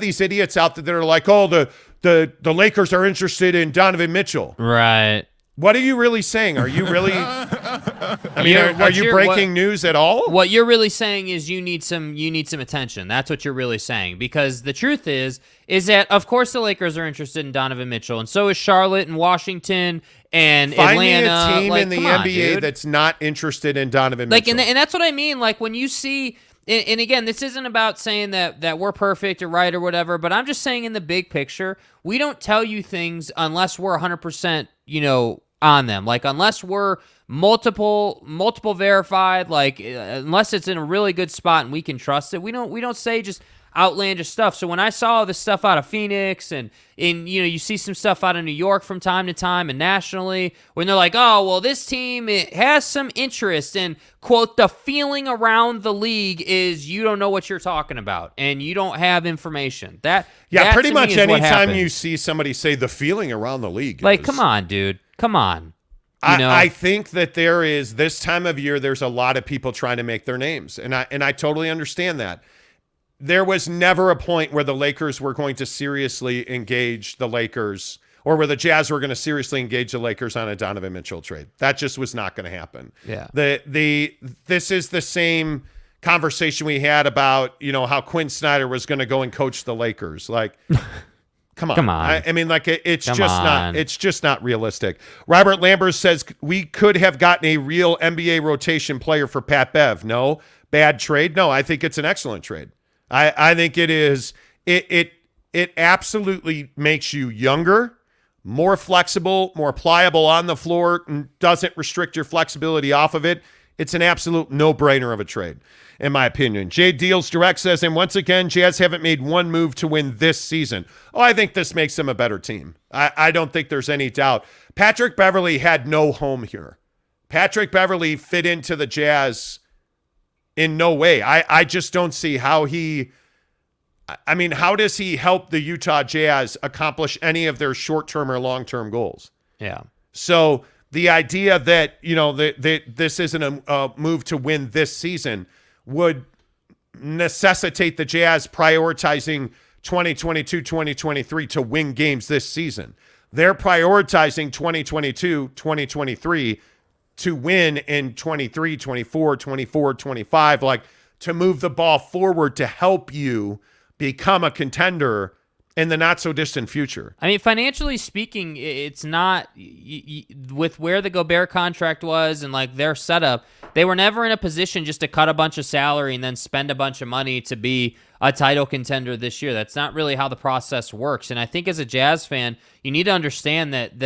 these idiots out there that are like, oh, the Lakers are interested in Donovan Mitchell. Right. What are you really saying? Are you really are you breaking news at all? What you're really saying is you need some attention. That's what you're really saying. Because the truth is that of course the Lakers are interested in Donovan Mitchell, and so is Charlotte and Washington and Find Atlanta. Me a team in the NBA that's not interested in Donovan Mitchell. And that's what I mean. Like when you see, and again, this isn't about saying that we're perfect or right or whatever, but I'm just saying in the big picture, we don't tell you things unless we're 100%, on them. Like unless we're multiple verified, like unless it's in a really good spot and we can trust it, we don't say just outlandish stuff. So when I saw this stuff out of Phoenix and you see some stuff out of New York from time to time and nationally when they're like, oh, well, this team it has some interest and quote, the feeling around the league is you don't know what you're talking about and you don't have information. That pretty much anytime you see somebody say the feeling around the league. Like, come on, dude. Come on. I think that there is, this time of year, there's a lot of people trying to make their names. And I totally understand that. There was never a point where the Lakers were going to seriously engage the Lakers, or where the Jazz were going to seriously engage the Lakers on a Donovan Mitchell trade. That just was not going to happen. Yeah. This is the same conversation we had about, how Quinn Snyder was going to go and coach the Lakers. Like, come on. I mean, like, it's just not realistic. Robert Lambert says we could have gotten a real NBA rotation player for Pat Bev. No, bad trade. No, I think it's an excellent trade. I think it is. It absolutely makes you younger, more flexible, more pliable on the floor, and doesn't restrict your flexibility off of it. It's an absolute no-brainer of a trade, in my opinion. Jay Deals Direct says, and once again, Jazz haven't made one move to win this season. Oh, I think this makes them a better team. I don't think there's any doubt. Patrick Beverley had no home here. Patrick Beverley fit into the Jazz in no way. I just don't see how how does he help the Utah Jazz accomplish any of their short-term or long-term goals? Yeah. So the idea that, that this isn't a move to win this season would necessitate the Jazz prioritizing 2022, 2023 to win games this season. They're prioritizing 2022, 2023 to win in 23, 24, 24, 25, like to move the ball forward to help you become a contender in the not so distant future. I mean, financially speaking, it's not with where the Gobert contract was and like their setup, they were never in a position just to cut a bunch of salary and then spend a bunch of money to be a title contender this year. That's not really how the process works. And I think as a Jazz fan, you need to understand that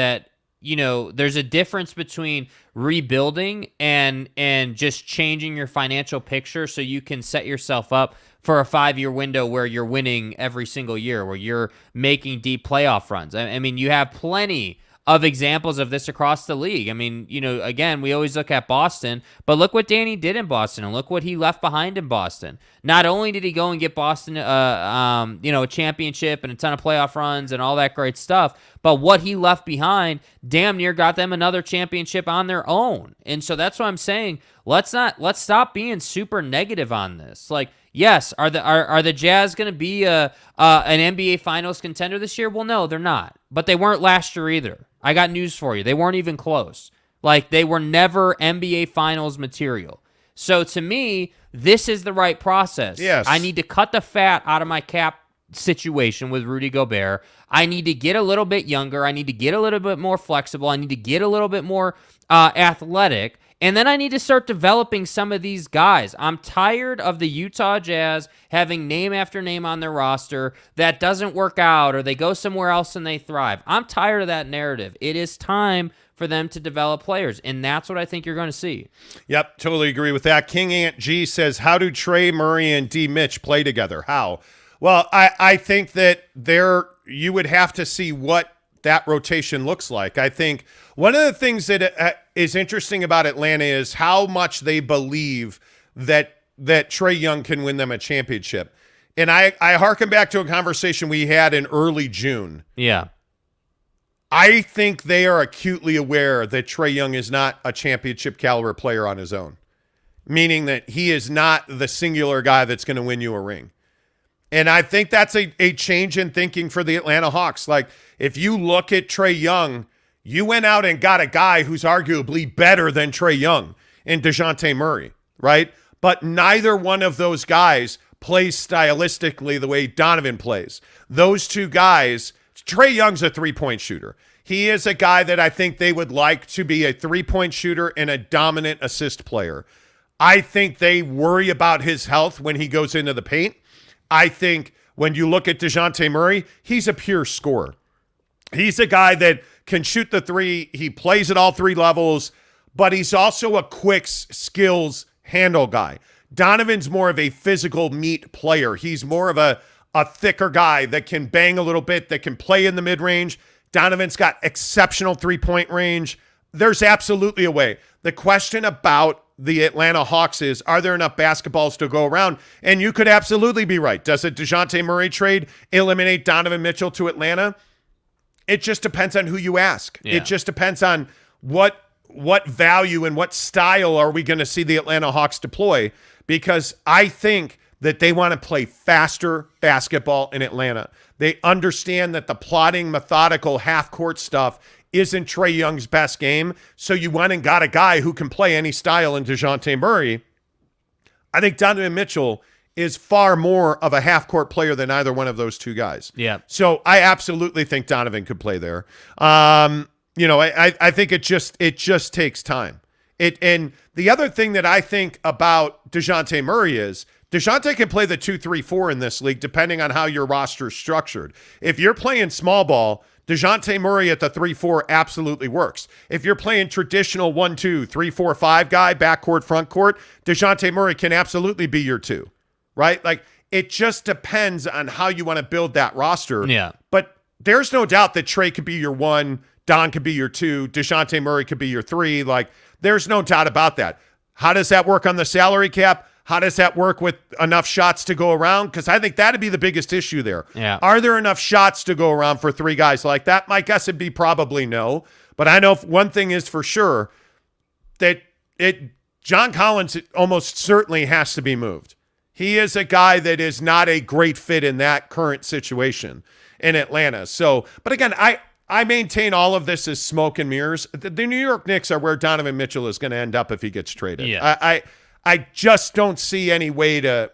there's a difference between rebuilding and just changing your financial picture so you can set yourself up for a 5-year window where you're winning every single year, where you're making deep playoff runs. I mean, you have plenty of examples of this across the league. I mean, again, we always look at Boston, but look what Danny did in Boston, and look what he left behind in Boston. Not only did he go and get Boston, a championship and a ton of playoff runs and all that great stuff, but what he left behind damn near got them another championship on their own. And so that's what I'm saying. Let's stop being super negative on this. Like, yes, are the Jazz going to be an NBA Finals contender this year? Well, no, they're not. But they weren't last year either. I got news for you. They weren't even close. Like, they were never NBA Finals material. So to me, this is the right process. Yes. I need to cut the fat out of my cap situation with Rudy Gobert. I need to get a little bit younger. I need to get a little bit more flexible. I need to get a little bit more athletic. And then I need to start developing some of these guys. I'm tired of the Utah Jazz having name after name on their roster that doesn't work out, or they go somewhere else and they thrive. I'm tired of that narrative. It is time for them to develop players, and that's what I think you're going to see. Yep, totally agree with that. King Ant G says, how do Trae, Murray, and D. Mitch play together? How? Well, I think that you would have to see what that rotation looks like. I think one of the things that is interesting about Atlanta is how much they believe that Trae Young can win them a championship. And I harken back to a conversation we had in early June. Yeah. I think they are acutely aware that Trae Young is not a championship caliber player on his own, meaning that he is not the singular guy that's going to win you a ring. And I think that's a change in thinking for the Atlanta Hawks. Like, if you look at Trae Young, you went out and got a guy who's arguably better than Trae Young in DeJounte Murray, right? But neither one of those guys plays stylistically the way Donovan plays. Those two guys, Trae Young's a three-point shooter. He is a guy that I think they would like to be a three-point shooter and a dominant assist player. I think they worry about his health when he goes into the paint. I think when you look at DeJounte Murray, he's a pure scorer. He's a guy that can shoot the three. He plays at all three levels, but he's also a quick skills handle guy. Donovan's more of a physical meat player. He's more of a thicker guy that can bang a little bit, that can play in the mid-range. Donovan's got exceptional three-point range. There's absolutely a way. The question about the Atlanta Hawks is, are there enough basketballs to go around? And you could absolutely be right. Does a DeJounte Murray trade eliminate Donovan Mitchell to Atlanta? It just depends on who you ask. Yeah. It just depends on what what value and what style are we going to see the Atlanta Hawks deploy? Because I think that they want to play faster basketball in Atlanta. They understand that the plodding, methodical half-court stuff isn't Trae Young's best game, so you went and got a guy who can play any style in DeJounte Murray. I think Donovan Mitchell is far more of a half-court player than either one of those two guys. Yeah. So I absolutely think Donovan could play there. I think it just takes time. And the other thing that I think about DeJounte Murray is DeJounte can play the 2-3-4 in this league depending on how your roster is structured. If you're playing small ball, DeJounte Murray at the 3-4 absolutely works. If you're playing traditional 1-2, 3-4-5 guy, backcourt, frontcourt, DeJounte Murray can absolutely be your 2, right? Like, it just depends on how you want to build that roster. Yeah. But there's no doubt that Trae could be your 1, Don could be your 2, DeJounte Murray could be your 3. Like, there's no doubt about that. How does that work on the salary cap? How does that work with enough shots to go around? Because I think that'd be the biggest issue there. Yeah. Are there enough shots to go around for 3 guys like that? My guess would be probably no. But I know one thing is for sure, that John Collins almost certainly has to be moved. He is a guy that is not a great fit in that current situation in Atlanta. So, but again, I maintain all of this is smoke and mirrors. The New York Knicks are where Donovan Mitchell is going to end up if he gets traded. Yeah. I just don't see any way to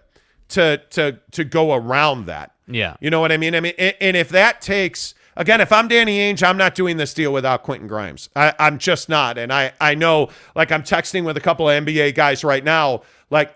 go around that. Yeah. You know what I mean? And if that takes, again, if I'm Danny Ainge, I'm not doing this deal without Quentin Grimes. I'm just not. And I know, like, I'm texting with a couple of NBA guys right now, like,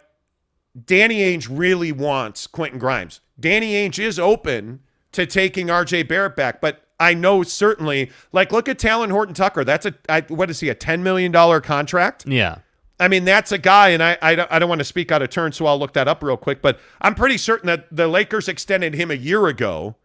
Danny Ainge really wants Quentin Grimes. Danny Ainge is open to taking RJ Barrett back, but I know certainly, like, look at Talon Horton-Tucker. That's what is he, a $10 million contract? Yeah. I mean, that's a guy, and I don't want to speak out of turn, so I'll look that up real quick, but I'm pretty certain that the Lakers extended him a year ago.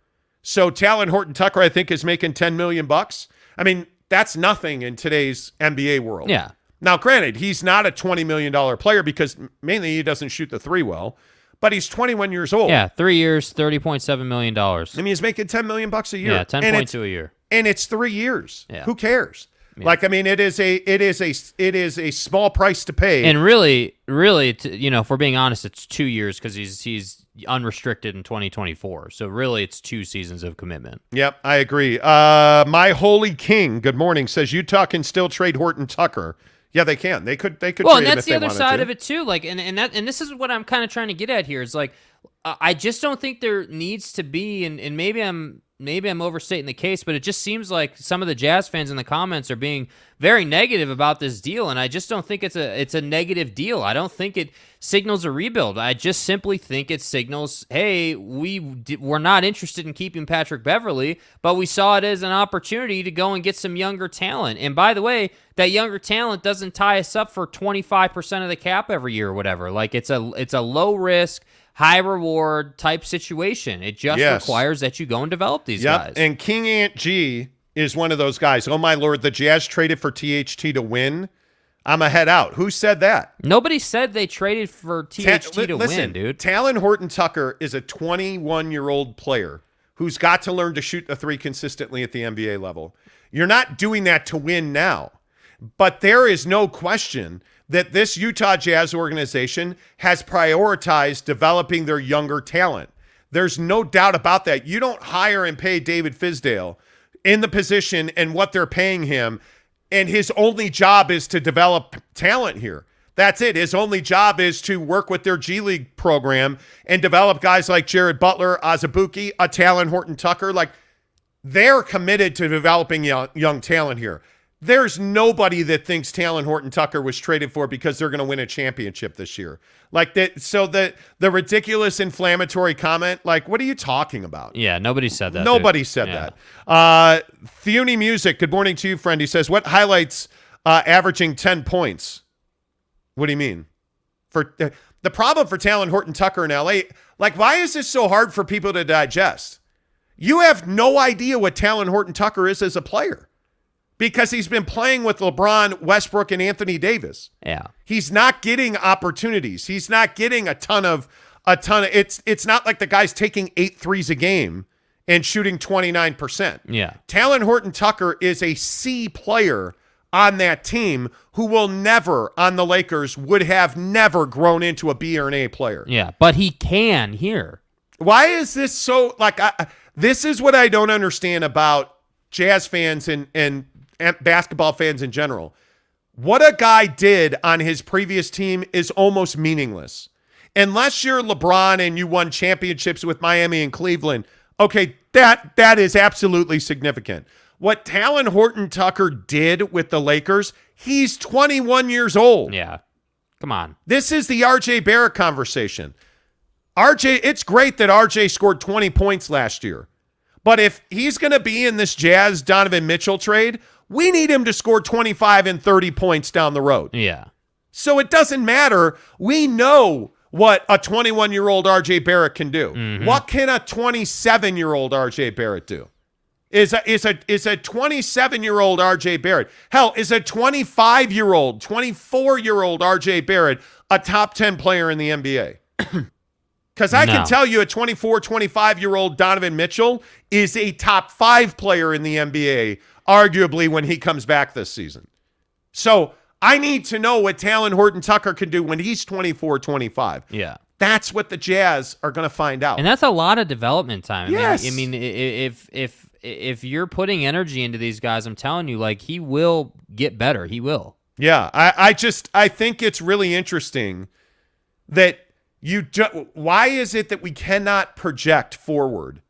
So Talon Horton-Tucker, I think, is making $10 million. I mean, that's nothing in today's NBA world. Yeah. Now, granted, he's not a $20 million player because mainly he doesn't shoot the 3 well, but he's 21 years old. Yeah, 3 years, $30.7 million. I mean, he's making $10 million a year. Yeah, 10.2 a year. And it's 3 years. Yeah. Who cares? Yeah. Like, I mean, it is a small price to pay. And really, if we're being honest, it's 2 years because he's unrestricted in 2024. So really, it's 2 seasons of commitment. Yep, I agree. My Holy King, good morning, says Utah can still trade Horton-Tucker. Yeah, they can. They could. Well, trade and him that's if the they other wanted side to. of it too. Like, and this is what I'm kind of trying to get at here. Is like, I just don't think there needs to be, and maybe I'm overstating the case, but it just seems like some of the Jazz fans in the comments are being very negative about this deal, and I just don't think it's a negative deal. I don't think it signals a rebuild. I just simply think it signals, hey, we're not interested in keeping Patrick Beverley, but we saw it as an opportunity to go and get some younger talent. And by the way, that younger talent doesn't tie us up for 25% of the cap every year or whatever. Like, it's a low risk, high reward type situation. It just requires that you go and develop these guys. And King Ant G is one of those guys. Oh my Lord, the Jazz traded for THT to win. I'm a head out. Who said that? Nobody said they traded for THT to win, dude. Talon Horton-Tucker is a 21-year-old player who's got to learn to shoot the 3 consistently at the NBA level. You're not doing that to win now. But there is no question that this Utah Jazz organization has prioritized developing their younger talent. There's no doubt about that. You don't hire and pay David Fizdale in the position and what they're paying him, and his only job is to develop talent here. That's it. His only job is to work with their G League program and develop guys like Jared Butler, Azubuike, Talon Horton-Tucker. Like, they're committed to developing young talent here. There's nobody that thinks Talon Horton-Tucker was traded for because they're going to win a championship this year. Like that. So the ridiculous inflammatory comment, like, what are you talking about? Yeah, nobody said that. Nobody said that. Theuni Music, good morning to you, friend. He says, what highlights averaging 10 points? What do you mean? For the problem for Talon Horton-Tucker in LA, like, why is this so hard for people to digest? You have no idea what Talon Horton-Tucker is as a player. Because he's been playing with LeBron, Westbrook, and Anthony Davis. Yeah. He's not getting opportunities. He's not getting a ton of it's not like the guy's taking 8 threes a game and shooting 29%. Yeah. Talon Horton-Tucker is a C player on that team who will never, on the Lakers, would have never grown into a B or an A player. Yeah, but he can here. Why is this so, like, this is what I don't understand about Jazz fans and basketball fans in general. What a guy did on his previous team is almost meaningless. Unless you're LeBron and you won championships with Miami and Cleveland, okay, that is absolutely significant. What Talon Horton-Tucker did with the Lakers, he's 21 years old. Yeah. Come on. This is the RJ Barrett conversation. It's great that RJ scored 20 points last year. But if he's going to be in this Jazz Donovan Mitchell trade, we need him to score 25 and 30 points down the road. Yeah. So it doesn't matter. We know what a 21-year-old RJ Barrett can do. Mm-hmm. What can a 27-year-old RJ Barrett do? Is a 27-year-old RJ Barrett, hell, is a 25-year-old, 24-year-old RJ Barrett a top 10 player in the NBA? Because I can tell you a 24, 25-year-old Donovan Mitchell is a top 5 player in the NBA, arguably, when he comes back this season. So I need to know what Talon Horton-Tucker can do when he's 24, 25. Yeah. That's what the Jazz are going to find out. And that's a lot of development time. Yes. I mean, if you're putting energy into these guys, I'm telling you, like, he will get better. He will. Yeah. I think it's really interesting that why is it that we cannot project forward?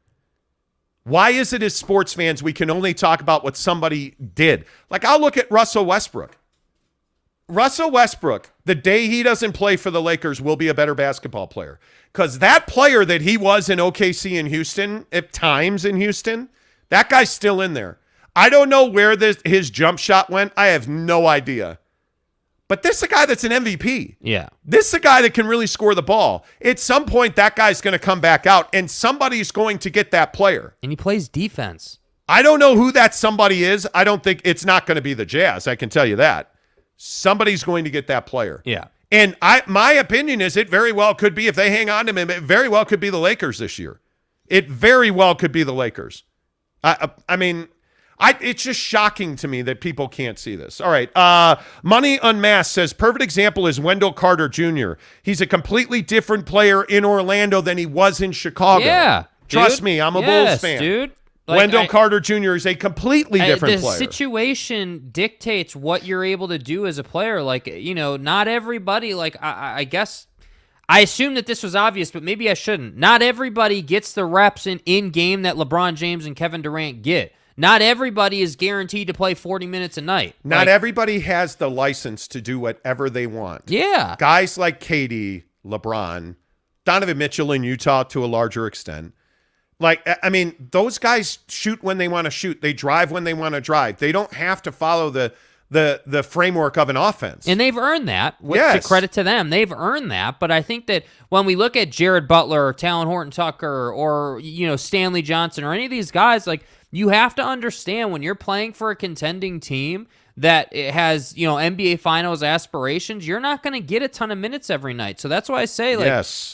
Why is it as sports fans we can only talk about what somebody did? Like, I'll look at Russell Westbrook. Russell Westbrook, the day he doesn't play for the Lakers, will be a better basketball player. Because that player that he was in OKC and Houston, at times in Houston, that guy's still in there. I don't know where his jump shot went. I have no idea. But this is a guy that's an MVP. Yeah. This is a guy that can really score the ball. At some point, that guy's going to come back out, and somebody's going to get that player. And he plays defense. I don't know who that somebody is. I don't think it's not going to be the Jazz. I can tell you that. Somebody's going to get that player. Yeah. And my opinion is it very well could be, if they hang on to him, it very well could be the Lakers this year. It very well could be the Lakers. I mean, it's just shocking to me that people can't see this. All right. Money Unmasked says, perfect example is Wendell Carter Jr. He's a completely different player in Orlando than he was in Chicago. Yeah. Trust me, I'm a Bulls fan. Dude. Like, Wendell Carter Jr. is a completely different player. The situation dictates what you're able to do as a player. Like, not everybody, like, I guess, I assume that this was obvious, but maybe I shouldn't. Not everybody gets the reps in game that LeBron James and Kevin Durant get. Not everybody is guaranteed to play 40 minutes a night. Not everybody has the license to do whatever they want. Yeah. Guys like KD, LeBron, Donovan Mitchell in Utah to a larger extent. Like, I mean, those guys shoot when they want to shoot. They drive when they want to drive. They don't have to follow the framework of an offense. And they've earned that. To credit to them, they've earned that. But I think that when we look at Jared Butler or Talon Horton-Tucker or, Stanley Johnson or any of these guys, like, you have to understand when you're playing for a contending team that it has, NBA Finals aspirations, you're not going to get a ton of minutes every night. So that's why I say,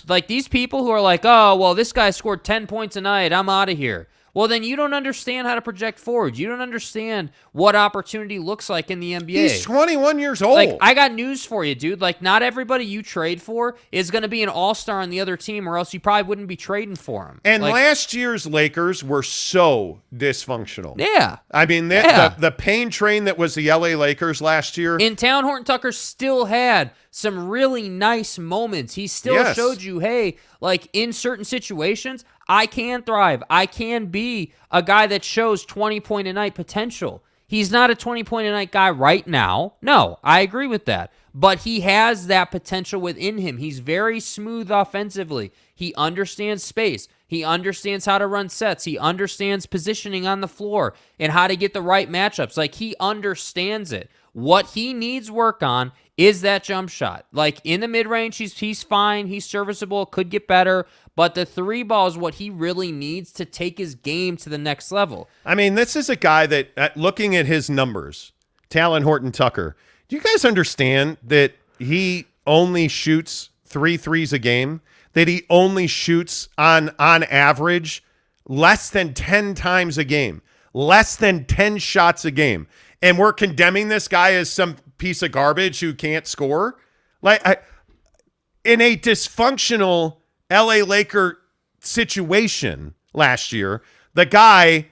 like these people who are like, oh, well, this guy scored 10 points a night, I'm out of here. Well, then you don't understand how to project forward. You don't understand what opportunity looks like in the NBA. He's 21 years old. Like, I got news for you, dude. Like, not everybody you trade for is going to be an all-star on the other team, or else you probably wouldn't be trading for him. And last year's Lakers were so dysfunctional. Yeah. I mean, the pain train that was the LA Lakers last year. And Talon Horton-Tucker still had some really nice moments. He still showed you, hey, like, in certain situations, I can thrive. I can be a guy that shows 20-point-a-night potential. He's not a 20-point-a-night guy right now. No, I agree with that. But he has that potential within him. He's very smooth offensively. He understands space. He understands how to run sets. He understands positioning on the floor and how to get the right matchups. Like, he understands it. What he needs work on is that jump shot. Like, in the mid-range, he's fine. He's serviceable. Could get better. But the three ball is what he really needs to take his game to the next level. I mean, this is a guy that, looking at his numbers, Talon Horton-Tucker, do you guys understand that he only shoots 3 threes a game? That he only shoots on average less than 10 times a game? less than 10 shots a game. And we're condemning this guy as some piece of garbage who can't score. In a dysfunctional LA Laker situation last year, the guy,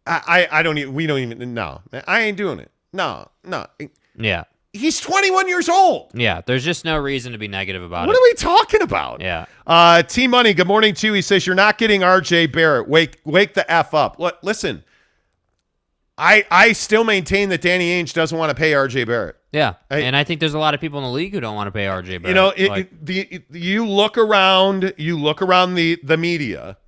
I don't even, we don't even, no, I ain't doing it. No. Yeah. He's 21 years old. Yeah, there's just no reason to be negative about What it. are we talking about? Yeah. T-Money, good morning to you. He says, you're not getting RJ Barrett. Wake the F up. Listen, I still maintain that Danny Ainge doesn't want to pay RJ Barrett. Yeah, and I think there's a lot of people in the league who don't want to pay RJ Barrett. You know, you look around the media,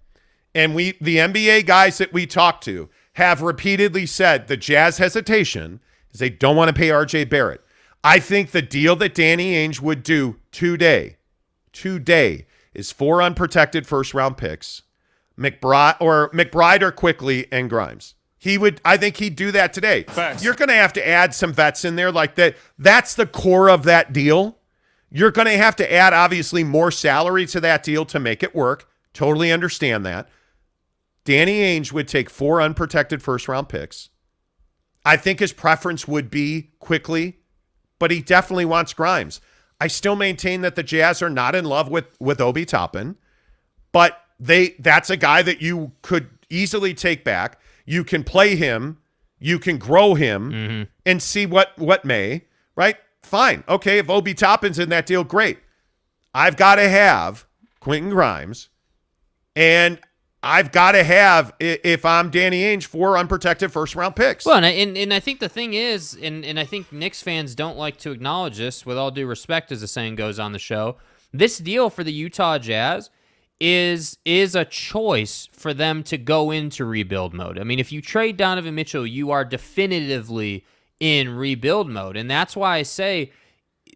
and the NBA guys that we talk to have repeatedly said the Jazz hesitation is they don't want to pay RJ Barrett. I think the deal that Danny Ainge would do today is 4 unprotected first-round picks, McBride or Quickly and Grimes. I think he'd do that today. Facts. You're going to have to add some vets in there like that. That's the core of that deal. You're going to have to add, obviously, more salary to that deal to make it work. Totally understand that. Danny Ainge would take 4 unprotected first-round picks. I think his preference would be Quickly, but he definitely wants Grimes. I still maintain that the Jazz are not in love with Obi Toppin, but that's a guy that you could easily take back. You can play him, you can grow him, and see what may, right? Fine. Okay, if Obi Toppin's in that deal, great. I've got to have Quentin Grimes, and I've got to have, if I'm Danny Ainge, 4 unprotected first-round picks. Well, and I think the thing is, and I think Knicks fans don't like to acknowledge this, with all due respect, as the saying goes on the show, this deal for the Utah Jazz is a choice for them to go into rebuild mode. I mean, if you trade Donovan Mitchell, you are definitively in rebuild mode. And that's why I say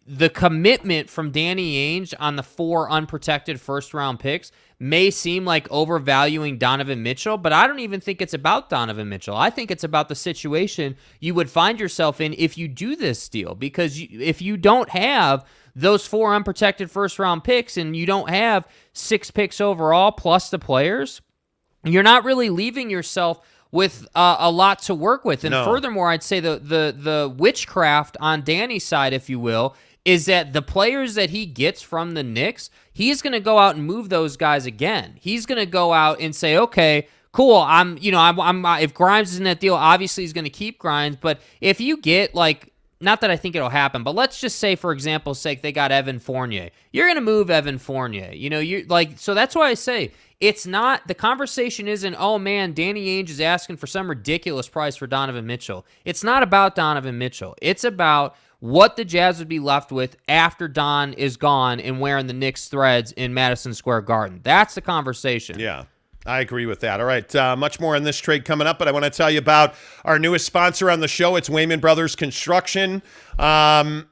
the commitment from Danny Ainge on the 4 unprotected first-round picks may seem like overvaluing Donovan Mitchell, but I don't even think it's about Donovan Mitchell. I think it's about the situation you would find yourself in if you do this deal. Because if you don't have those 4 unprotected first-round picks and you don't have 6 picks overall plus the players, you're not really leaving yourself with a lot to work with. And furthermore, I'd say the witchcraft on Danny's side, if you will, is that the players that he gets from the Knicks, he's going to go out and move those guys again. He's going to go out and say, okay, cool, if Grimes is in that deal, obviously he's going to keep Grimes, but if you get, like, not that I think it'll happen, but let's just say, for example's sake, they got Evan Fournier. You're going to move Evan Fournier. So that's why I say it's not, the conversation isn't, oh man, Danny Ainge is asking for some ridiculous price for Donovan Mitchell. It's not about Donovan Mitchell. It's about what the Jazz would be left with after Don is gone and wearing the Knicks threads in Madison Square Garden. That's the conversation. Yeah. I agree with that. All right, much more in this trade coming up, but I want to tell you about our newest sponsor on the show. It's Wayman Brothers Construction. It's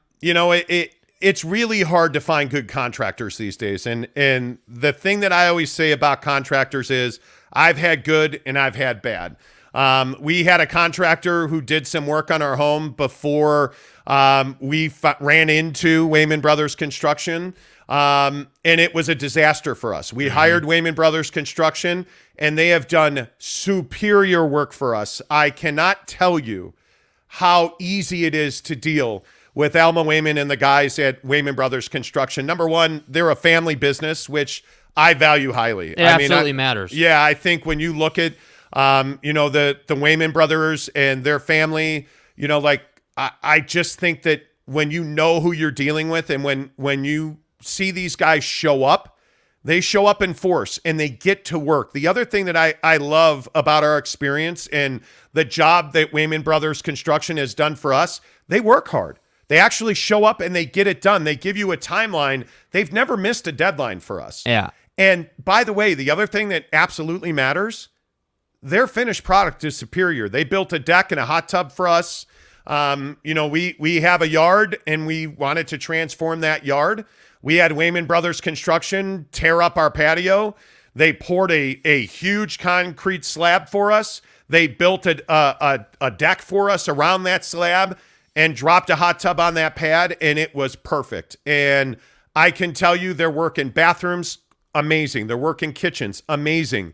really hard to find good contractors these days, and the thing that I always say about contractors is I've had good and I've had bad. We had a contractor who did some work on our home before we ran into Wayman Brothers Construction. And it was a disaster for us. We hired Wayman Brothers Construction, and they have done superior work for us. I cannot tell you how easy it is to deal with Alma Wayman and the guys at Wayman Brothers Construction. Number one, they're a family business, which I value highly. It absolutely matters. Yeah, I think when you look at, the Wayman brothers and their family, I just think that when you know who you're dealing with, and when you see these guys show up, they show up in force and they get to work. The other thing that I love about our experience and the job that Wayman Brothers Construction has done for us, they work hard. They actually show up and they get it done. They give you a timeline. They've never missed a deadline for us. Yeah. And by the way, the other thing that absolutely matters, their finished product is superior. They built a deck and a hot tub for us. We have a yard and we wanted to transform that yard. We had Wayman Brothers Construction tear up our patio. They poured a huge concrete slab for us. They built a deck for us around that slab and dropped a hot tub on that pad, and it was perfect. And I can tell you their work in bathrooms, amazing. Their work in kitchens, amazing.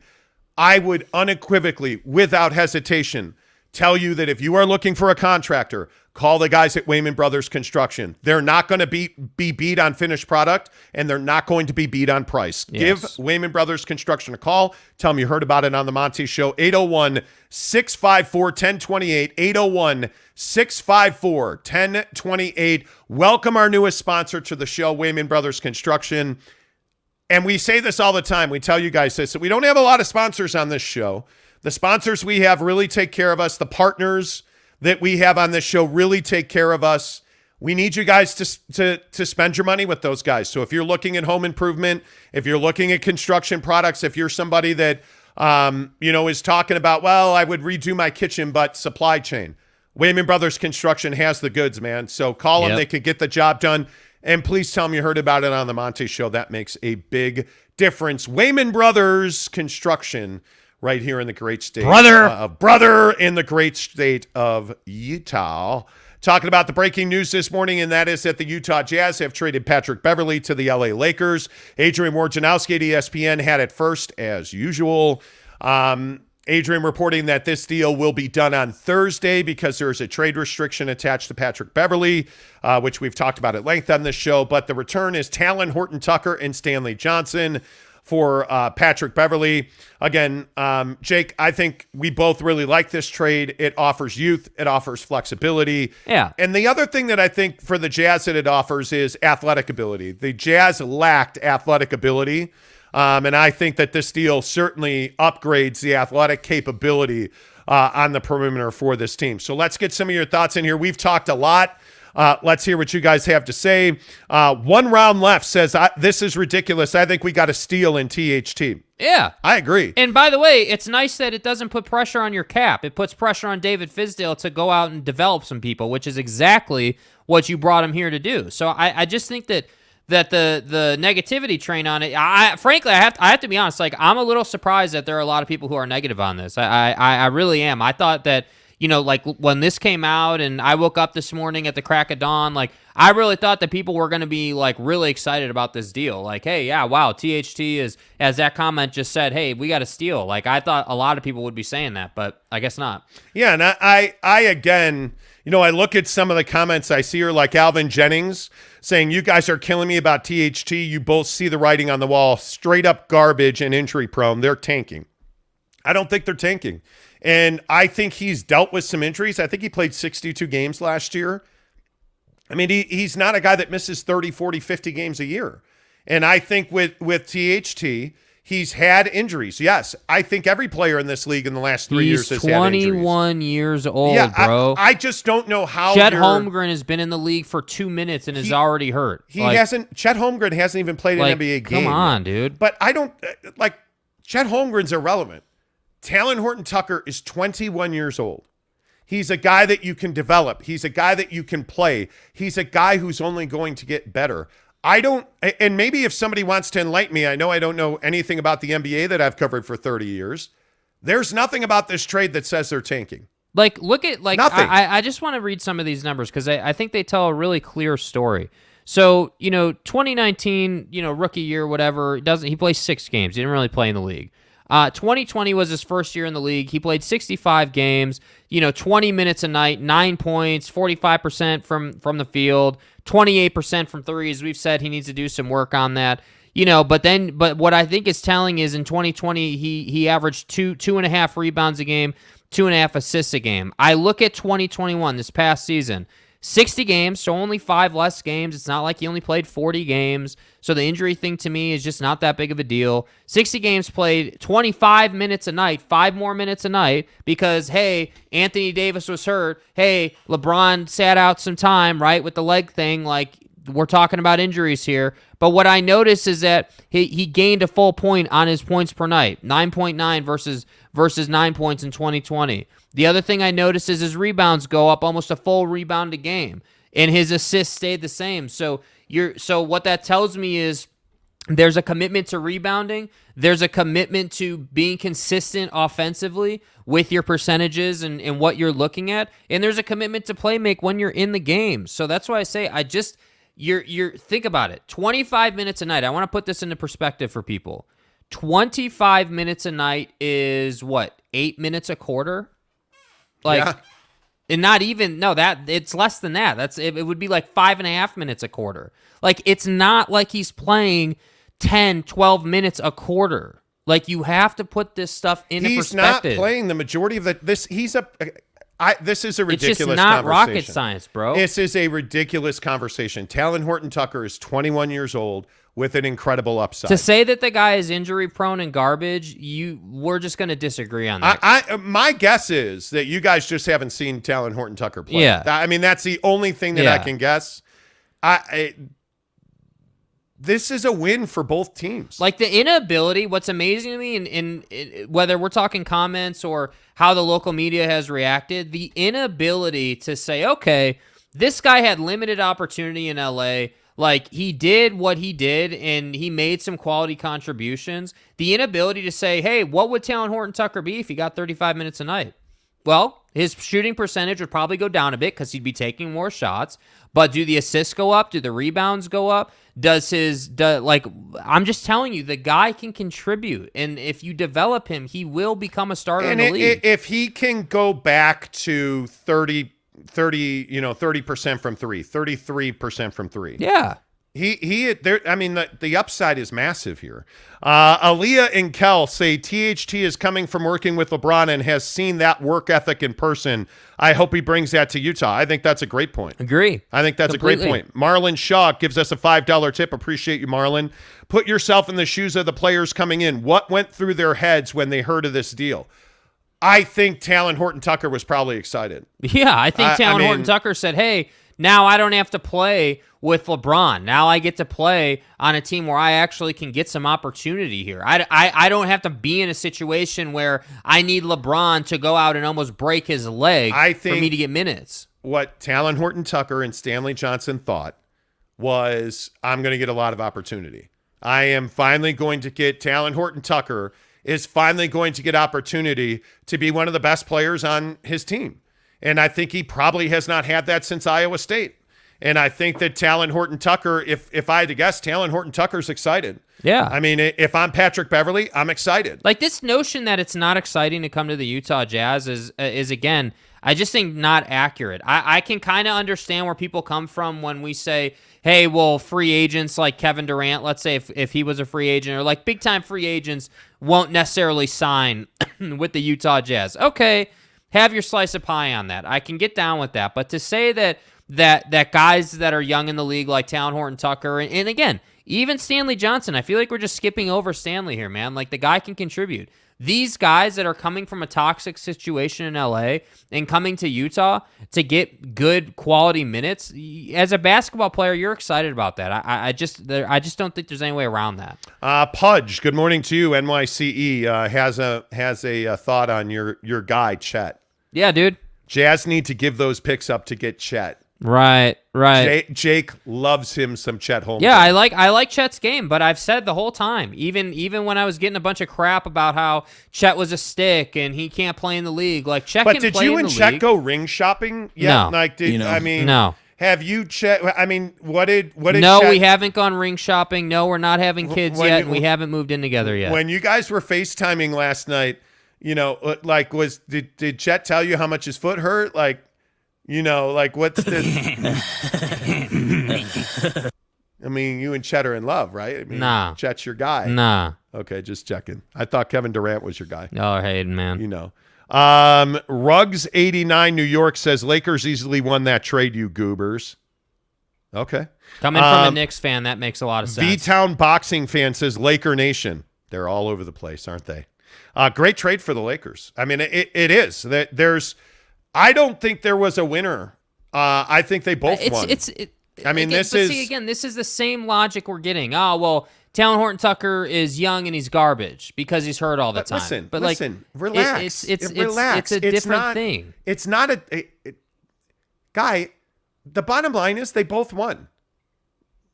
I would unequivocally, without hesitation, tell you that if you are looking for a contractor, call the guys at Wayman Brothers Construction. They're not going to be beat on finished product, and they're not going to be beat on price. Yes. Give Wayman Brothers Construction a call. Tell them you heard about it on the Monty Show. 801-654-1028. 801-654-1028. Welcome our newest sponsor to the show, Wayman Brothers Construction. And we say this all the time. We tell you guys this. We don't have a lot of sponsors on this show. The sponsors we have really take care of us. The partners that we have on this show really take care of us. We need you guys to spend your money with those guys. So if you're looking at home improvement, if you're looking at construction products, if you're somebody that is talking about, well, I would redo my kitchen, but supply chain. Wayman Brothers Construction has the goods, man. So call them. They can get the job done. And please tell them you heard about it on the Monty Show. That makes a big difference. Wayman Brothers Construction, right here in the great state brother in the great state of Utah. Talking about the breaking news this morning, and that is that the Utah Jazz have traded Patrick Beverley to the LA Lakers. Adrian Wojnarowski at ESPN had it first, as usual. Adrian reporting that this deal will be done on Thursday because there is a trade restriction attached to Patrick Beverley, which we've talked about at length on this show. But the return is Talon, Horton-Tucker, and Stanley Johnson for Patrick Beverley. Again, Jake, I think we both really like this trade. It offers youth. It offers flexibility. Yeah. And the other thing that I think for the Jazz that it offers is athletic ability. The Jazz lacked athletic ability. And I think that this deal certainly upgrades the athletic capability on the perimeter for this team. So let's get some of your thoughts in here. We've talked a lot. Let's hear what you guys have to say. One round left says, this is ridiculous. I think we got a steal in THT. Yeah. I agree. And by the way, it's nice that it doesn't put pressure on your cap. It puts pressure on David Fizdale to go out and develop some people, which is exactly what you brought him here to do. So I just think that the negativity train on it, frankly, I have to be honest, like, I'm a little surprised that there are a lot of people who are negative on this. I really am. I thought that, like when this came out and I woke up this morning at the crack of dawn, like, I really thought that people were going to be like really excited about this deal. Like, hey, yeah, wow, THT is, as that comment just said, hey, we got a steal. Like, I thought a lot of people would be saying that, but I guess not. Yeah, and I again, I look at some of the comments I see are like Alvin Jennings saying, you guys are killing me about THT. You both see the writing on the wall. Straight up garbage and injury prone. They're tanking. I don't think they're tanking. And I think he's dealt with some injuries. I think he played 62 games last year. I mean, he's not a guy that misses 30, 40, 50 games a year. And I think with THT, he's had injuries. Yes, I think every player in this league in the last 3 years has had injuries. He's 21 years old, bro. I just don't know how. Chet Holmgren has been in the league for 2 minutes and is already hurt. Chet Holmgren hasn't even played an NBA game. Come on, dude. But I don't, Chet Holmgren's irrelevant. Talon Horton-Tucker is 21 years old. He's a guy that you can develop. He's a guy that you can play. He's a guy who's only going to get better. And maybe if somebody wants to enlighten me, I know I don't know anything about the NBA that I've covered for 30 years. There's nothing about this trade that says they're tanking. Look at, nothing. I just want to read some of these numbers because I think they tell a really clear story. So, 2019, rookie year, whatever, he plays 6 games. He didn't really play in the league. 2020 was his first year in the league. He played 65 games, 20 minutes a night, 9 points, 45% from the field, 28% from threes. We've said he needs to do some work on that. But what I think is telling is in 2020, he averaged 2.5 rebounds a game, 2.5 assists a game. I look at 2021, this past season, 60 games, so only 5 less games. It's not like he only played 40 games. So the injury thing to me is just not that big of a deal. 60 games played, 25 minutes a night, 5 more minutes a night because, hey, Anthony Davis was hurt. Hey, LeBron sat out some time, right, with the leg thing. Like, we're talking about injuries here. But what I noticed is that he gained a full point on his points per night, 9.9 versus 9 points in 2020. The other thing I noticed is his rebounds go up almost a full rebound a game, and his assists stayed the same. So what that tells me is there's a commitment to rebounding. There's a commitment to being consistent offensively with your percentages and what you're looking at, and there's a commitment to play make when you're in the game. So that's why I say you're think about it. 25 minutes a night. I want to put this into perspective for people. 25 minutes a night is what, 8 minutes a quarter? Like, Yeah. and not even, no, that it's less than that. It would be like 5.5 minutes a quarter. Like, it's not like he's playing 10, 12 minutes a quarter. Like, you have to put this stuff into perspective. He's not playing the majority of this. This is a ridiculous It's just not conversation. rocket science, bro. This is a ridiculous conversation. Talon Horton-Tucker is 21 years old with an incredible upside. To say that the guy is injury prone and garbage, we're just going to disagree on that. My guess is that you guys just haven't seen Talon Horton-Tucker play. Yeah. I mean, that's the only thing that I can guess. This is a win for both teams. Like, the inability, what's amazing to me, in whether we're talking comments or how the local media has reacted, the inability to say, okay, this guy had limited opportunity in LA. Like, he did what he did, and he made some quality contributions. The inability to say, hey, what would Talon Horton-Tucker be if he got 35 minutes a night? Well, his shooting percentage would probably go down a bit because he'd be taking more shots. But do the assists go up? Do the rebounds go up? I'm just telling you, the guy can contribute. And if you develop him, he will become a starter in the league. If he can go back to 30% from three, 33% from three. Yeah. The upside is massive here. Aaliyah and Kel say THT is coming from working with LeBron and has seen that work ethic in person. I hope he brings that to Utah. I think that's a great point. Agree. I think that's completely a great point. Marlon Shaw gives us a $5 tip. Appreciate you, Marlon. Put yourself in the shoes of the players coming in. What went through their heads when they heard of this deal? I think Talon Horton-Tucker was probably excited. Yeah, I think Talon Horton-Tucker said, hey, now I don't have to play with LeBron. Now I get to play on a team where I actually can get some opportunity here. I don't have to be in a situation where I need LeBron to go out and almost break his leg for me to get minutes. What Talon Horton-Tucker and Stanley Johnson thought was, I'm going to get a lot of opportunity. I am finally going to get Talon Horton-Tucker is finally going to get opportunity to be one of the best players on his team. And I think he probably has not had that since Iowa State. And I think that Talon Horton-Tucker, if I had to guess, Talon Horton-Tucker's excited. Yeah. I mean, if I'm Patrick Beverley, I'm excited. Like, this notion that it's not exciting to come to the Utah Jazz is again, I just think not accurate. I can kind of understand where people come from when we say, hey, well, free agents like Kevin Durant, let's say if he was a free agent, or like big-time free agents won't necessarily sign with the Utah Jazz. Okay, have your slice of pie on that. I can get down with that. But to say that guys that are young in the league like Talon Horton-Tucker, and again, even Stanley Johnson, I feel like we're just skipping over Stanley here, man. Like, the guy can contribute. These guys that are coming from a toxic situation in LA and coming to Utah to get good quality minutes, as a basketball player, you're excited about that. I just don't think there's any way around that. Pudge, good morning to you. NYCE has a thought on your guy Chet. Yeah, dude. Jazz need to give those picks up to get Chet. Right. Jake loves him some Chet Holmgren. Yeah, I like Chet's game, but I've said the whole time, even when I was getting a bunch of crap about how Chet was a stick and he can't play in the league, like Chet can play in the league. But did you and Chet go ring shopping? Yeah, no. No. Have you Chet? I mean, what did? No, Chet, we haven't gone ring shopping. No, we're not having kids yet, and we haven't moved in together yet. When you guys were FaceTiming last night, did Chet tell you how much his foot hurt? Like, what's the? I mean, you and Chet are in love, right? I mean, nah. Chet's your guy. Nah. Okay, just checking. I thought Kevin Durant was your guy. Oh, Hayden, man. Ruggs 89 New York says Lakers easily won that trade, you goobers. Okay. Coming from a Knicks fan, that makes a lot of sense. V-Town Boxing fan says Laker Nation. They're all over the place, aren't they? Great trade for the Lakers. I mean, it is. I don't think there was a winner. I think they both won. This is the same logic we're getting. Oh, well, Talon Horton-Tucker is young and he's garbage because he's hurt all the time. Listen, relax. It's a different thing. It's not guy. The bottom line is they both won.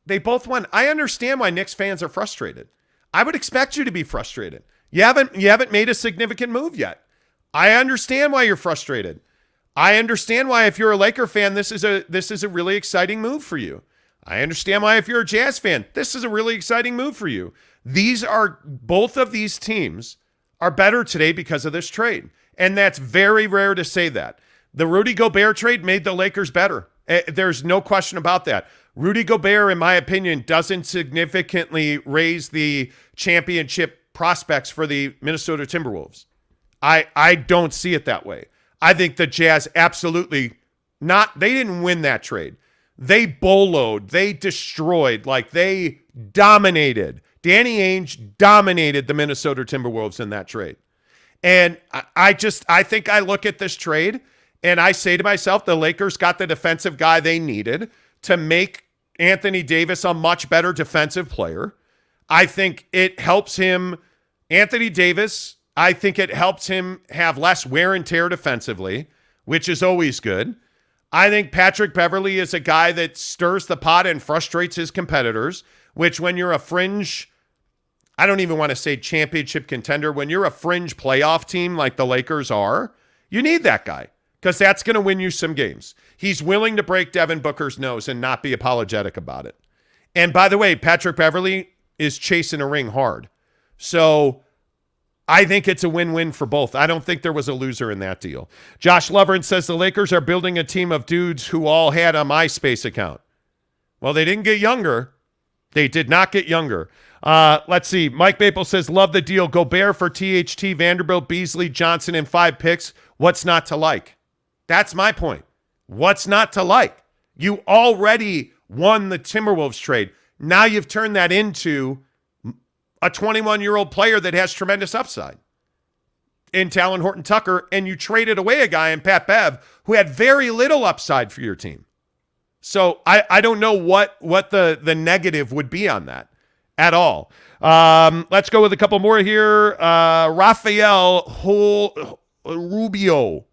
I understand why Knicks fans are frustrated. I would expect you to be frustrated. You haven't made a significant move yet. I understand why you're frustrated. I understand why, if you're a Laker fan, this is a really exciting move for you. I understand why if you're a Jazz fan, this is a really exciting move for you. Both of these teams are better today because of this trade. And that's very rare to say that. The Rudy Gobert trade made the Lakers better. There's no question about that. Rudy Gobert, in my opinion, doesn't significantly raise the championship prospects for the Minnesota Timberwolves. I don't see it that way. I think the Jazz absolutely they didn't win that trade. They boloed, they destroyed, they dominated. Danny Ainge dominated the Minnesota Timberwolves in that trade. And I think I look at this trade and I say to myself, the Lakers got the defensive guy they needed to make Anthony Davis a much better defensive player. I think it helps him, Anthony Davis, I think it helps him have less wear and tear defensively, which is always good. I think Patrick Beverley is a guy that stirs the pot and frustrates his competitors, which when you're a fringe, I don't even want to say championship contender, when you're a fringe playoff team like the Lakers are, you need that guy because that's going to win you some games. He's willing to break Devin Booker's nose and not be apologetic about it. And by the way, Patrick Beverley is chasing a ring hard. So I think it's a win-win for both. I don't think there was a loser in that deal. Josh Lovren says the Lakers are building a team of dudes who all had a MySpace account. Well, they didn't get younger. They did not get younger. Let's see. Mike Maple says, love the deal. Gobert for THT, Vanderbilt, Beasley, Johnson, and 5 picks. What's not to like? That's my point. What's not to like? You already won the Timberwolves trade. Now you've turned that into a 21-year-old player that has tremendous upside in Talon Horton-Tucker, and you traded away a guy in Pat Bev who had very little upside for your team. So I don't know what the negative would be on that at all. Let's go with a couple more here. Rafael Joel Rubio.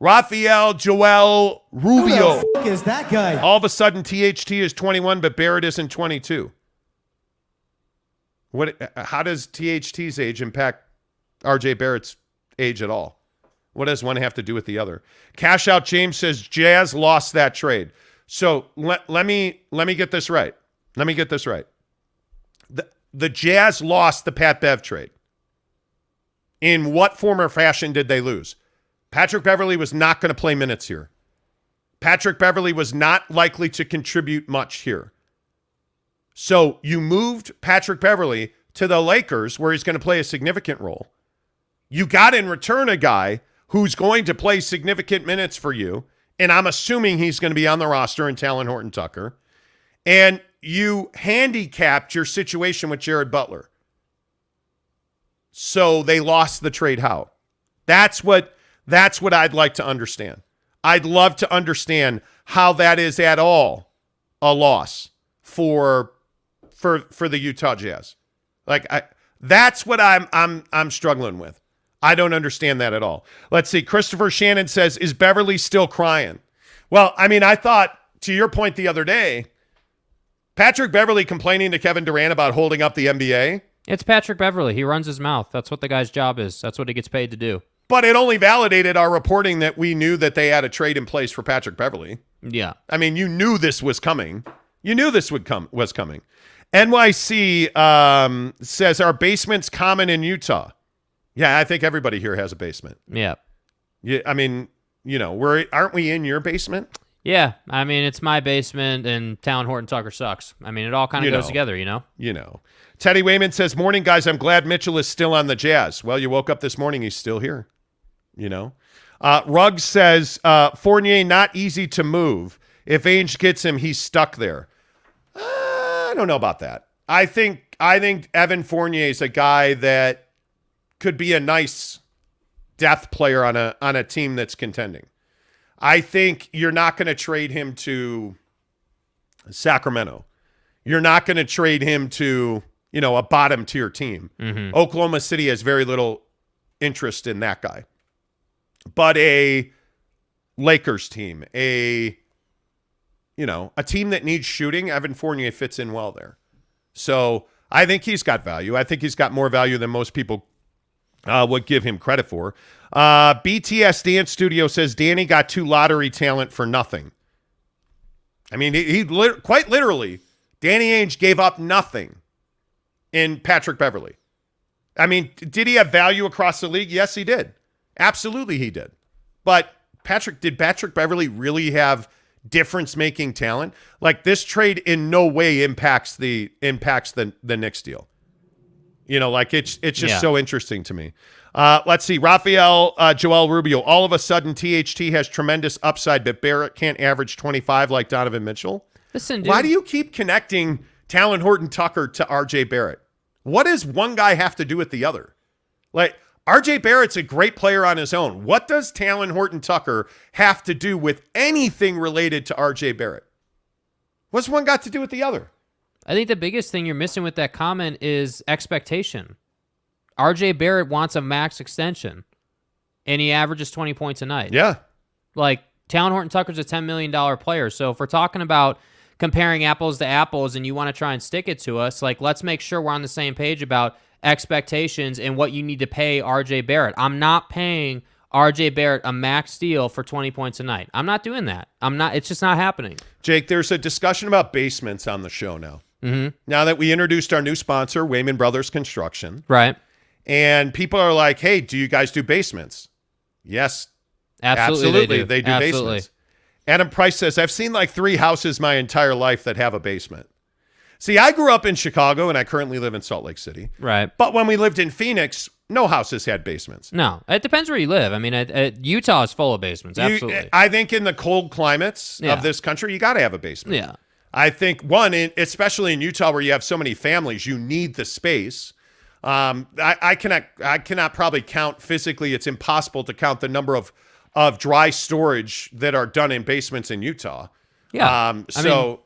Who the fuck is that guy? All of a sudden, THT is 21, but Barrett isn't 22. How does THT's age impact RJ Barrett's age at all? What does one have to do with the other? Cash Out James says Jazz lost that trade. So let me get this right. Let me get this right. The Jazz lost the Pat Bev trade. In what form or fashion did they lose? Patrick Beverley was not going to play minutes here. Patrick Beverley was not likely to contribute much here. So you moved Patrick Beverley to the Lakers where he's going to play a significant role. You got in return a guy who's going to play significant minutes for you, and I'm assuming he's going to be on the roster in Talon Horton-Tucker, and you handicapped your situation with Jared Butler. So they lost the trade how? That's what I'd like to understand. I'd love to understand how that is at all a loss for the Utah Jazz. That's what I'm struggling with. I don't understand that at all. Let's see. Christopher Shannon says, is Beverly still crying? Well, I mean, I thought, to your point the other day, Patrick Beverly complaining to Kevin Durant about holding up the NBA. It's Patrick Beverley. He runs his mouth. That's what the guy's job is. That's what he gets paid to do. But it only validated our reporting that we knew that they had a trade in place for Patrick Beverly. Yeah. I mean, you knew this was coming. You knew this was coming. NYC says, our basement's common in Utah. Yeah, I think everybody here has a basement. Yeah. Yeah, I mean, aren't we in your basement? Yeah, I mean, it's my basement, and Talon Horton-Tucker sucks. I mean, it all kind of goes together, you know? Teddy Wayman says, morning, guys. I'm glad Mitchell is still on the Jazz. Well, you woke up this morning, he's still here. Ruggs says, Fournier, not easy to move. If Ainge gets him, he's stuck there. I don't know about that. I think Evan Fournier is a guy that could be a nice depth player on a team that's contending. I think you're not going to trade him to Sacramento. You're not going to trade him to, a bottom tier team. Mm-hmm. Oklahoma City has very little interest in that guy. But a Lakers team, a team that needs shooting, Evan Fournier fits in well there. So I think he's got value. I think he's got more value than most people would give him credit for. BTS Dance Studio says Danny got 2 lottery talent for nothing. I mean, quite literally, Danny Ainge gave up nothing in Patrick Beverley. I mean, did he have value across the league? Yes, he did. Absolutely, he did. But did Patrick Beverley really have difference-making talent? Like, this trade in no way impacts the Knicks deal. You know, like it's just so interesting to me. Let's see. Rafael Joel Rubio. All of a sudden, THT has tremendous upside, but Barrett can't average 25 like Donovan Mitchell. Listen, dude. Why do you keep connecting Talon Horton-Tucker to RJ Barrett? What does one guy have to do with the other? Like, RJ Barrett's a great player on his own. What does Talon Horton-Tucker have to do with anything related to RJ Barrett? What's one got to do with the other? I think the biggest thing you're missing with that comment is expectation. RJ Barrett wants a max extension, and he averages 20 points a night. Yeah. Like, Talon Horton-Tucker's a $10 million player. So if we're talking about comparing apples to apples and you want to try and stick it to us, like, let's make sure we're on the same page about expectations and what you need to pay RJ Barrett. I'm not paying RJ Barrett a max deal for 20 points a night. I'm not doing that. It's just not happening. Jake, there's a discussion about basements on the show now. Mm-hmm. Now that we introduced our new sponsor, Wayman Brothers Construction. Right. And people are like, hey, do you guys do basements? Yes. Absolutely. They do basements. Adam Price says, I've seen like 3 houses my entire life that have a basement. See, I grew up in Chicago, and I currently live in Salt Lake City. Right. But when we lived in Phoenix, no houses had basements. No. It depends where you live. I mean, Utah is full of basements. Absolutely. I think in the cold climates of this country, you got to have a basement. Yeah. I think, especially in Utah where you have so many families, you need the space. I cannot probably count physically. It's impossible to count the number of dry storage that are done in basements in Utah. Yeah.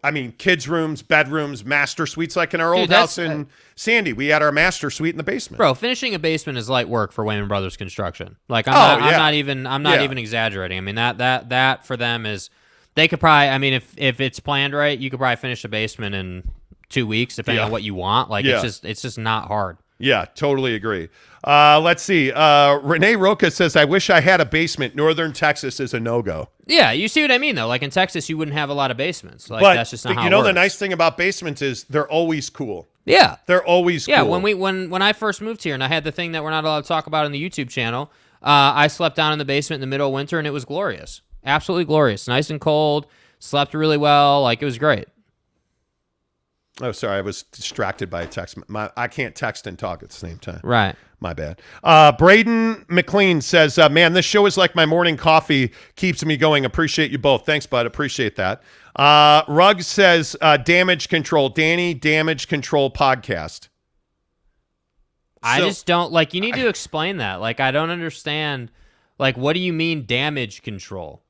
I mean, kids' rooms, bedrooms, master suites, like in our old house in Sandy, we had our master suite in the basement. Bro, finishing a basement is light work for Wayman Brothers Construction. Like, I'm not even exaggerating. I mean, that for them is, they could probably, I mean, if it's planned right, you could probably finish a basement in 2 weeks, depending on what you want. Like, it's just not hard. Yeah, totally agree. Let's see. Renee Roca says, I wish I had a basement. Northern Texas is a no-go. Yeah, you see what I mean, though. Like, in Texas, you wouldn't have a lot of basements. Like, that's just not how it works. The nice thing about basements is they're always cool. Yeah. They're always cool. Yeah, when I first moved here and I had the thing that we're not allowed to talk about on the YouTube channel, I slept down in the basement in the middle of winter, and it was glorious. Absolutely glorious. Nice and cold. Slept really well. Like, it was great. Oh, sorry. I was distracted by a text. I can't text and talk at the same time. Right. My bad. Braden McLean says, man, this show is like my morning coffee. Keeps me going. Appreciate you both. Thanks, bud. Appreciate that. Ruggs says, Damage Control. Danny, Damage Control podcast. I just don't, like, you need to explain that. Like, I don't understand. Like, what do you mean damage control?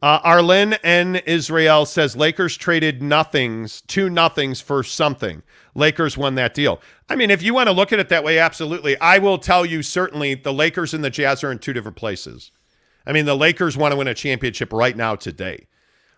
Arlen N. Israel says Lakers traded two nothings for something. Lakers won that deal. I mean, if you want to look at it that way, absolutely. I will tell you, certainly, the Lakers and the Jazz are in 2 different places. I mean, the Lakers want to win a championship right now today.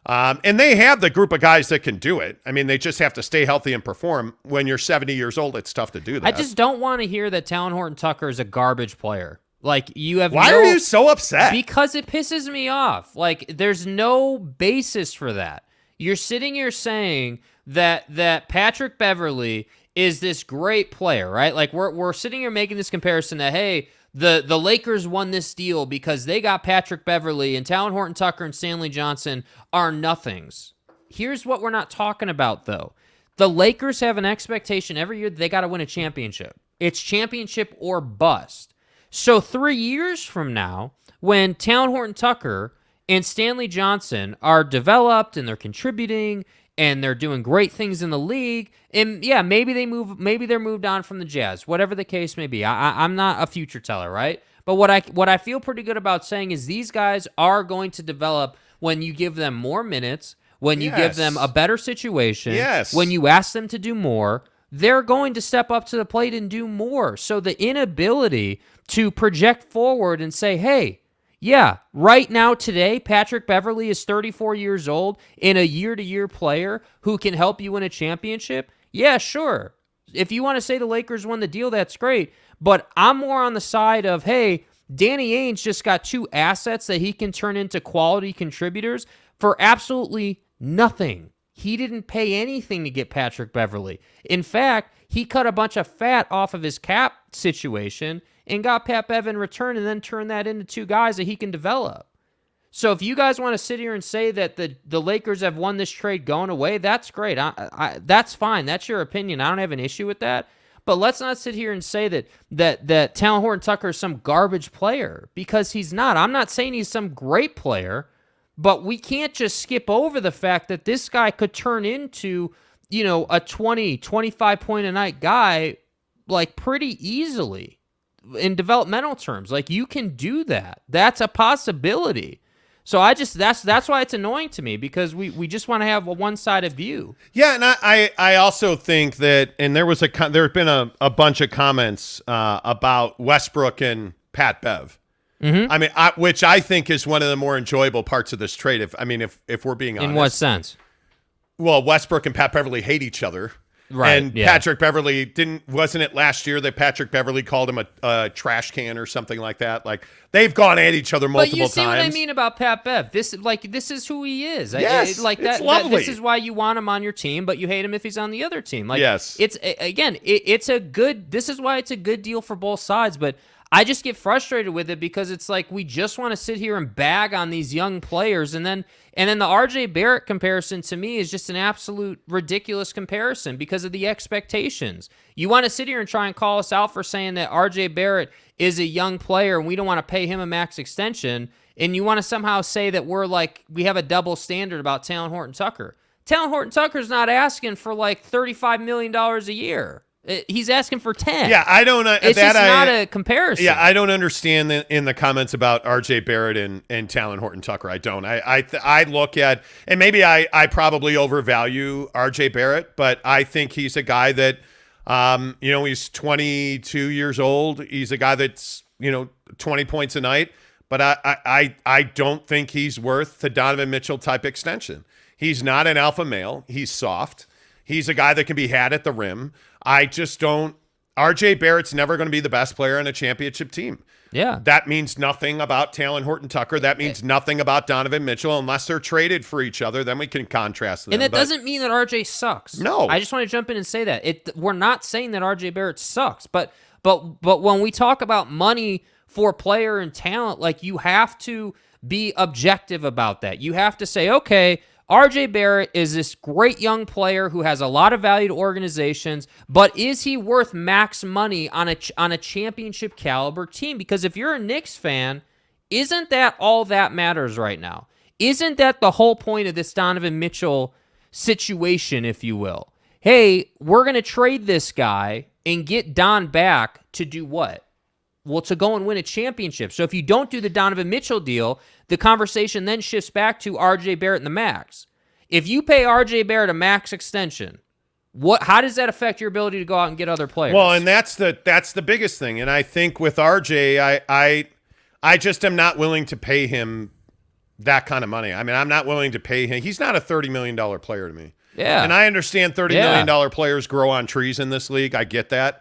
And they have the group of guys that can do it. I mean, they just have to stay healthy and perform. When you're 70 years old, it's tough to do that. I just don't want to hear that Talon Horton-Tucker is a garbage player. Like, you have Why are you so upset? Because it pisses me off. Like, there's no basis for that. You're sitting here saying that Patrick Beverley is this great player, right? Like, we're sitting here making this comparison that, hey, the Lakers won this deal because they got Patrick Beverley, and Talon Horton-Tucker and Stanley Johnson are nothings. Here's what we're not talking about, though. The Lakers have an expectation every year that they got to win a championship. It's championship or bust. So 3 years from now, when Talon Horton-Tucker and Stanley Johnson are developed and they're contributing and they're doing great things in the league, and yeah, maybe they're moved on from the Jazz, whatever the case may be. I'm not a future teller, right? But what I feel pretty good about saying is these guys are going to develop when you give them more minutes, when you give them a better situation, when you ask them to do more. They're going to step up to the plate and do more. So the inability to project forward and say, hey, yeah, right now today, Patrick Beverley is 34 years old and a year-to-year player who can help you win a championship. Yeah, sure. If you want to say the Lakers won the deal, that's great. But I'm more on the side of, hey, Danny Ainge just got 2 assets that he can turn into quality contributors for absolutely nothing. he didn't pay anything to get Patrick Beverley. In fact, he cut a bunch of fat off of his cap situation and got Pat Bev in return and then turned that into 2 guys that he can develop. So if you guys want to sit here and say that the Lakers have won this trade going away, that's great. That's fine. That's your opinion. I don't have an issue with that. But let's not sit here and say that Talon Horton-Tucker is some garbage player, because he's not. I'm not saying he's some great player, but we can't just skip over the fact that this guy could turn into, a 20, 25 point a night guy, like, pretty easily in developmental terms. Like, you can do that. That's a possibility. So that's why it's annoying to me, because we just want to have a one-sided view. Yeah, and I also think that, and there have been a bunch of comments about Westbrook and Pat Bev. Mm-hmm. I mean, which I think is one of the more enjoyable parts of this trade. If we're being honest. In what sense? Well, Westbrook and Pat Beverley hate each other. Right. And yeah. Patrick Beverley wasn't it last year that Patrick Beverley called him a trash can or something like that? Like, they've gone at each other multiple times. But you see what I mean about Pat Bev? This is who he is. Yes, it's lovely. This is why you want him on your team, but you hate him if he's on the other team. Like, yes. This is why it's a good deal for both sides, but I just get frustrated with it, because it's like we just want to sit here and bag on these young players, and then the RJ Barrett comparison to me is just an absolute ridiculous comparison because of the expectations. You want to sit here and try and call us out for saying that RJ Barrett is a young player and we don't want to pay him a max extension, and you want to somehow say that we have a double standard about Talon Horton-Tucker. Talon Horton-Tucker's not asking for like $35 million a year. He's asking for 10. Yeah, I don't. It's just not a comparison. Yeah, I don't understand in the comments about RJ Barrett and Talon Horton-Tucker. I don't. I look at, and maybe I probably overvalue RJ Barrett, but I think he's a guy that, he's 22 years old. He's a guy that's 20 points a night, but I don't think he's worth the Donovan Mitchell type extension. He's not an alpha male. He's soft. He's a guy that can be had at the rim. I just don't. RJ Barrett's never going to be the best player on a championship team. Yeah. That means nothing about Talon Horton-Tucker. That means nothing about Donovan Mitchell unless they're traded for each other. Then we can contrast them. And that doesn't mean that RJ sucks. No. I just want to jump in and say that. We're not saying that RJ Barrett sucks, but when we talk about money for player and talent, like, you have to be objective about that. You have to say, okay, RJ Barrett is this great young player who has a lot of value to organizations, but is he worth max money on a championship caliber team? Because if you're a Knicks fan, isn't that all that matters right now? Isn't that the whole point of this Donovan Mitchell situation, if you will? Hey, we're going to trade this guy and get Don back to do what? Well, to go and win a championship. So if you don't do the Donovan Mitchell deal, the conversation then shifts back to RJ Barrett and the max. If you pay RJ Barrett a max extension, how does that affect your ability to go out and get other players? Well, and that's the biggest thing. And I think with RJ, I just am not willing to pay him that kind of money. I mean, I'm not willing to pay him. He's not a $30 million player to me. Yeah. And I understand $30 million players grow on trees in this league. I get that.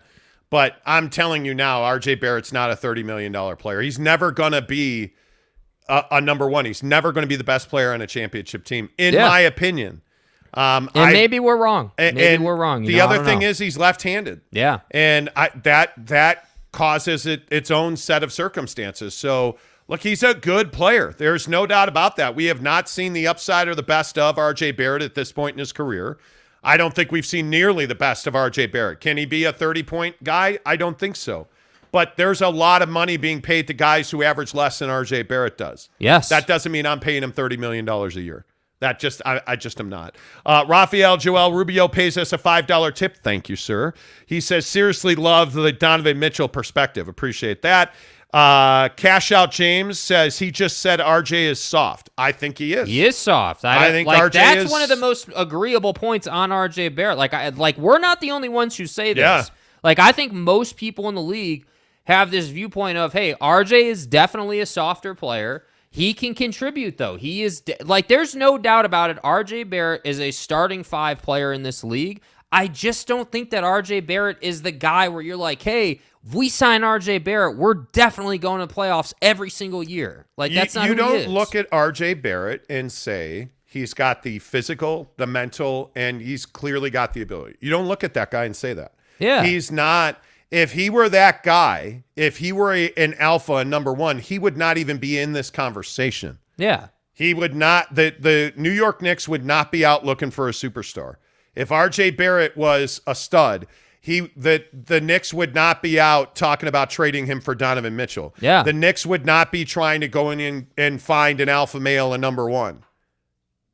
But I'm telling you now, RJ Barrett's not a $30 million player. He's never going to be a number one. He's never going to be the best player on a championship team, in my opinion. Maybe we're wrong. Maybe we're wrong. The other thing is he's left-handed. Yeah. And that causes its own set of circumstances. So, look, he's a good player. There's no doubt about that. We have not seen the upside or the best of RJ Barrett at this point in his career. I don't think we've seen nearly the best of RJ Barrett. Can he be a 30-point guy? I don't think so. But there's a lot of money being paid to guys who average less than RJ Barrett does. Yes. That doesn't mean I'm paying him $30 million a year. I just am not. Rafael Joel Rubio pays us a $5 tip. Thank you, sir. He says, seriously love the Donovan Mitchell perspective. Appreciate that. Cash Out James says he just said RJ is soft. I think he is. He is soft. I think RJ that's one of the most agreeable points on RJ Barrett. Like we're not the only ones who say this. Yeah. Like, I think most people in the league have this viewpoint of, hey, RJ is definitely a softer player. He can contribute, though. He is there's no doubt about it. RJ Barrett is a starting 5 player in this league. I just don't think that RJ Barrett is the guy where you're like, hey, if we sign RJ Barrett, we're definitely going to playoffs every single year. Like, that's not who he is. You don't look at RJ Barrett and say He's got the physical, the mental, and he's clearly got the ability. You don't look at that guy and say that. Yeah. He's not. If he were that guy, if he were an alpha and number one, he would not even be in this conversation. Yeah. He would not. The New York Knicks would not be out looking for a superstar. If R.J. Barrett was a stud, the Knicks would not be out talking about trading him for Donovan Mitchell. Yeah. The Knicks would not be trying to go in and find an alpha male and number one.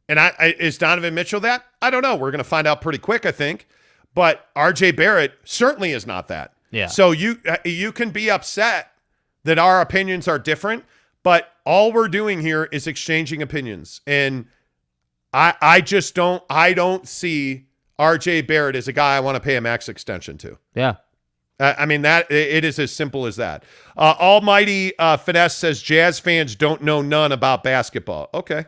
And is Donovan Mitchell that? I don't know. We're going to find out pretty quick, I think. But R.J. Barrett certainly is not that. Yeah. So you can be upset that our opinions are different, but all we're doing here is exchanging opinions. And I don't see R.J. Barrett as a guy I want to pay a max extension to. Yeah. I mean, that it is as simple as that. Almighty Finesse says Jazz fans don't know none about basketball. Okay.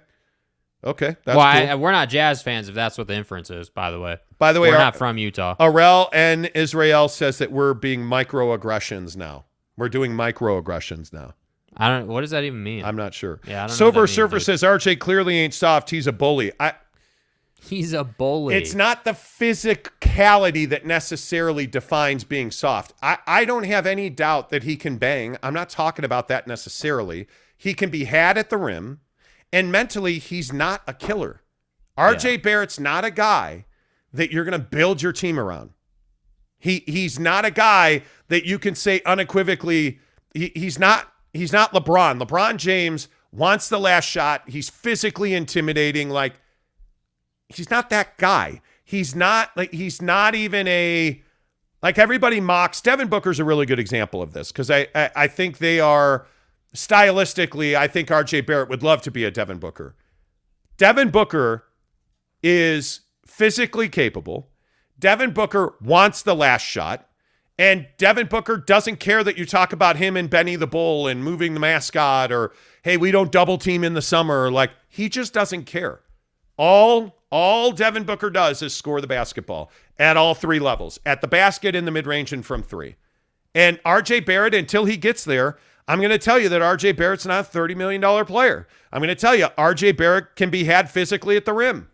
That's cool. We're not Jazz fans if that's what the inference is, by the way. By the way, we're not from Utah. Arel and Israel says that we're being microaggressions now. We're doing microaggressions now. What does that even mean? I'm not sure. Yeah, I don't know Silver what that Surfer means, says RJ clearly ain't soft. He's a bully. He's a bully. It's not the physicality that necessarily defines being soft. I don't have any doubt that he can bang. I'm not talking about that necessarily. He can be had at the rim, and mentally, he's not a killer. RJ Barrett's not a guy that you're going to build your team around. He's not a guy that you can say unequivocally. He's not LeBron. LeBron James wants the last shot. He's physically intimidating. Like, he's not that guy. He's not even like everybody mocks. Devin Booker's a really good example of this because I think they are stylistically. I think RJ Barrett would love to be a Devin Booker. Devin Booker is physically capable. Devin Booker wants the last shot. And Devin Booker doesn't care that you talk about him and Benny the Bull and moving the mascot or, hey, we don't double team in the summer. Like, he just doesn't care. All Devin Booker does is score the basketball at all three levels, at the basket, in the mid-range, and from three. And RJ Barrett, until he gets there, I'm going to tell you that RJ Barrett's not a $30 million player. I'm going to tell you RJ Barrett can be had physically at the rim.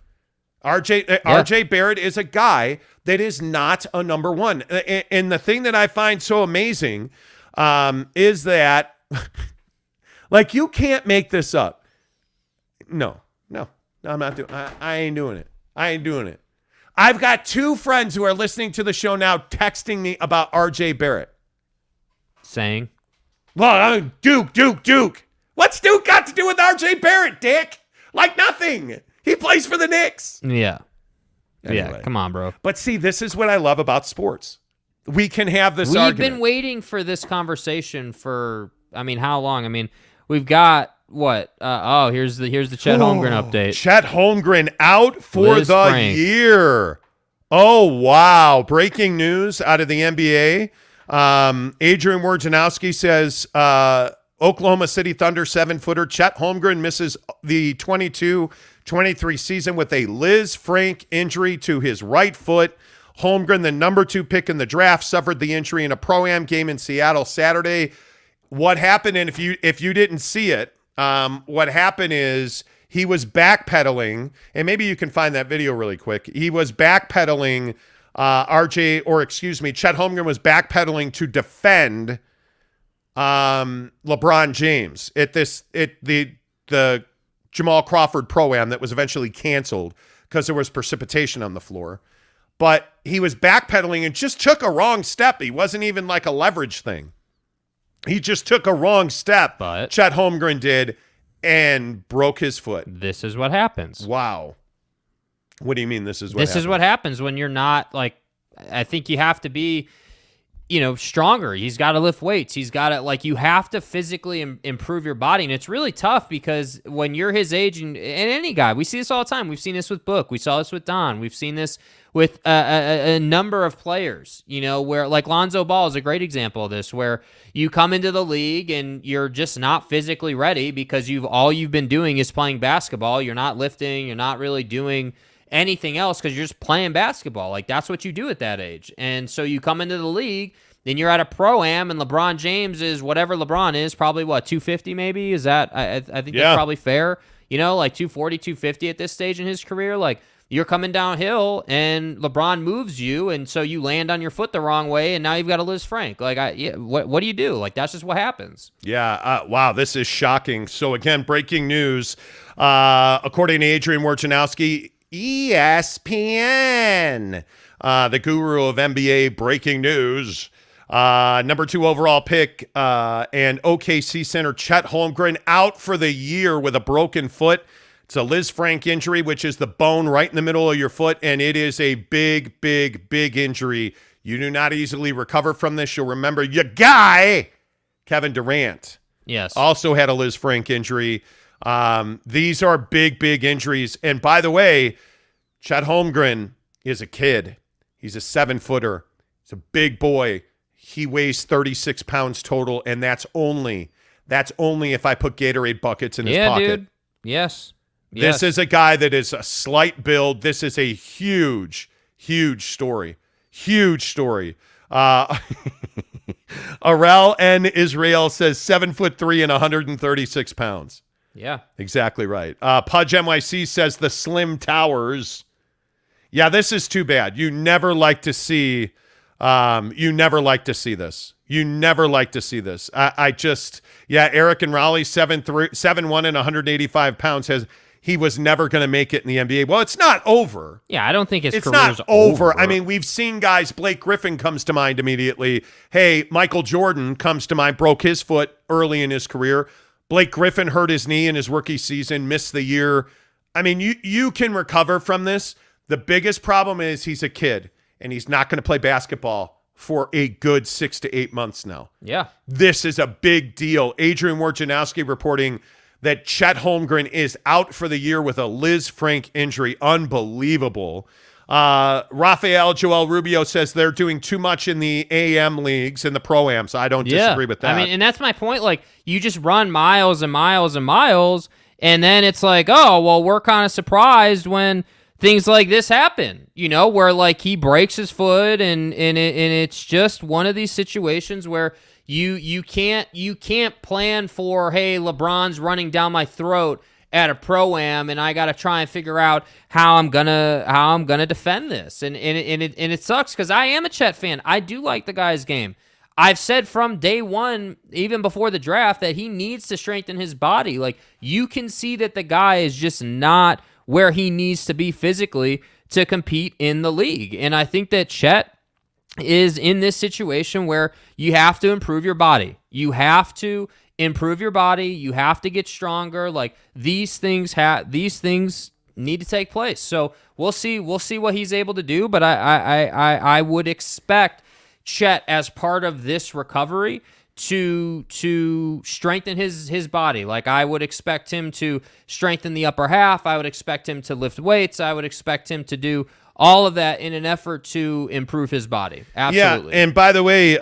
RJ Barrett is a guy that is not a number one. And the thing that I find so amazing is that, like, you can't make this up. No, I'm not doing it. I ain't doing it. I've got two friends who are listening to the show now texting me about RJ Barrett. Saying? Well, Duke. What's Duke got to do with RJ Barrett, Dick? Like nothing. He plays for the Knicks. Yeah. Anyway. Yeah, come on, bro. But see, this is what I love about sports. We can have this argument. We've been waiting for this conversation for, how long? We've got what? Here's the Chet Holmgren update. Chet Holmgren out for Liz the Frank. year. Oh, wow. Breaking news out of the NBA. Adrian Wojnarowski says Oklahoma City Thunder 7-footer Chet Holmgren misses the 22-23 season with a Liz Frank injury to his right foot. Holmgren, the number 2 pick in the draft, suffered the injury in a Pro-Am game in Seattle Saturday. What happened, and if you didn't see it, what happened is he was backpedaling, and maybe you can find that video really quick. He was backpedaling, Chet Holmgren was backpedaling to defend LeBron James at the Jamal Crawford Pro-Am that was eventually canceled because there was precipitation on the floor. But he was backpedaling and just took a wrong step. He wasn't even like a leverage thing. He just took a wrong step. But Chet Holmgren did and broke his foot. This is what happens. Wow. What do you mean this is what This happens? is what happens when you're not, like, I think you have to be, stronger. He's got to lift weights. He's got to, you have to physically improve your body. And it's really tough because when you're his age and any guy, we see this all the time. We've seen this with Book. We saw this with Don. We've seen this with a number of players, where, like, Lonzo Ball is a great example of this, where you come into the league and you're just not physically ready because all you've been doing is playing basketball. You're not lifting. You're not really doing anything else because you're just playing basketball. Like, that's what you do at that age. And so you come into the league, then you're at a Pro-Am, and LeBron James is whatever LeBron is, probably 250 maybe? Is that, I think that's probably fair. like 240, 250 at this stage in his career. Like, you're coming downhill and LeBron moves you, and so you land on your foot the wrong way, and now you've got to Liz Frank. Like, what do you do? Like, that's just what happens. Yeah. Wow, this is shocking. So again, breaking news. According to Adrian Wojnarowski, ESPN, the guru of NBA breaking news. Number 2 overall pick and OKC center Chet Holmgren out for the year with a broken foot. It's a Liz Frank injury, which is the bone right in the middle of your foot, and it is a big, big, big injury. You do not easily recover from this. You'll remember your guy, Kevin Durant. Yes. Also had a Liz Frank injury. These are big, big injuries. And by the way, Chet Holmgren is a kid. He's a 7-footer. He's a big boy. He weighs 36 pounds total, and that's only if I put Gatorade buckets in his pocket. Yeah, dude. Yes. This is a guy that is a slight build. This is a huge, huge story. Huge story. Arel N. Israel says 7'3" and 136 pounds. Yeah. Exactly right. Pudge NYC says the Slim Towers. Yeah, this is too bad. You never like to see this. You never like to see this. Eric and Raleigh, 7'1" and 185 pounds he was never going to make it in the NBA. Well, it's not over. Yeah, I don't think his it's career's not over. I mean, we've seen guys. Blake Griffin comes to mind immediately. Hey, Michael Jordan comes to mind, broke his foot early in his career. Blake Griffin hurt his knee in his rookie season, missed the year. I mean, you can recover from this. The biggest problem is he's a kid, and he's not going to play basketball for a good 6 to 8 months now. Yeah. This is a big deal. Adrian Wojnarowski reporting that Chet Holmgren is out for the year with a Liz Frank injury. Unbelievable. Rafael Joel Rubio says they're doing too much in the AM leagues and the Pro-Ams. I don't disagree with that. I mean, and that's my point. Like, you just run miles and miles and miles, and then it's like, oh, well, we're kind of surprised when things like this happen, where like he breaks his foot and it's just one of these situations where you can't plan for, hey, LeBron's running down my throat at a Pro-Am and I got to try and figure out how I'm going to defend this. And it sucks cuz I am a Chet fan. I do like the guy's game. I've said from day one, even before the draft, that he needs to strengthen his body. Like, you can see that the guy is just not where he needs to be physically to compete in the league. And I think that Chet is in this situation where you have to improve your body. You have to improve your body. You have to get stronger. Like, these things need to take place. So we'll see what he's able to do. But I would expect Chet, as part of this recovery, to strengthen his body. Like, I would expect him to strengthen the upper half. I would expect him to lift weights. I would expect him to do all of that in an effort to improve his body. Absolutely. Yeah, and by the way,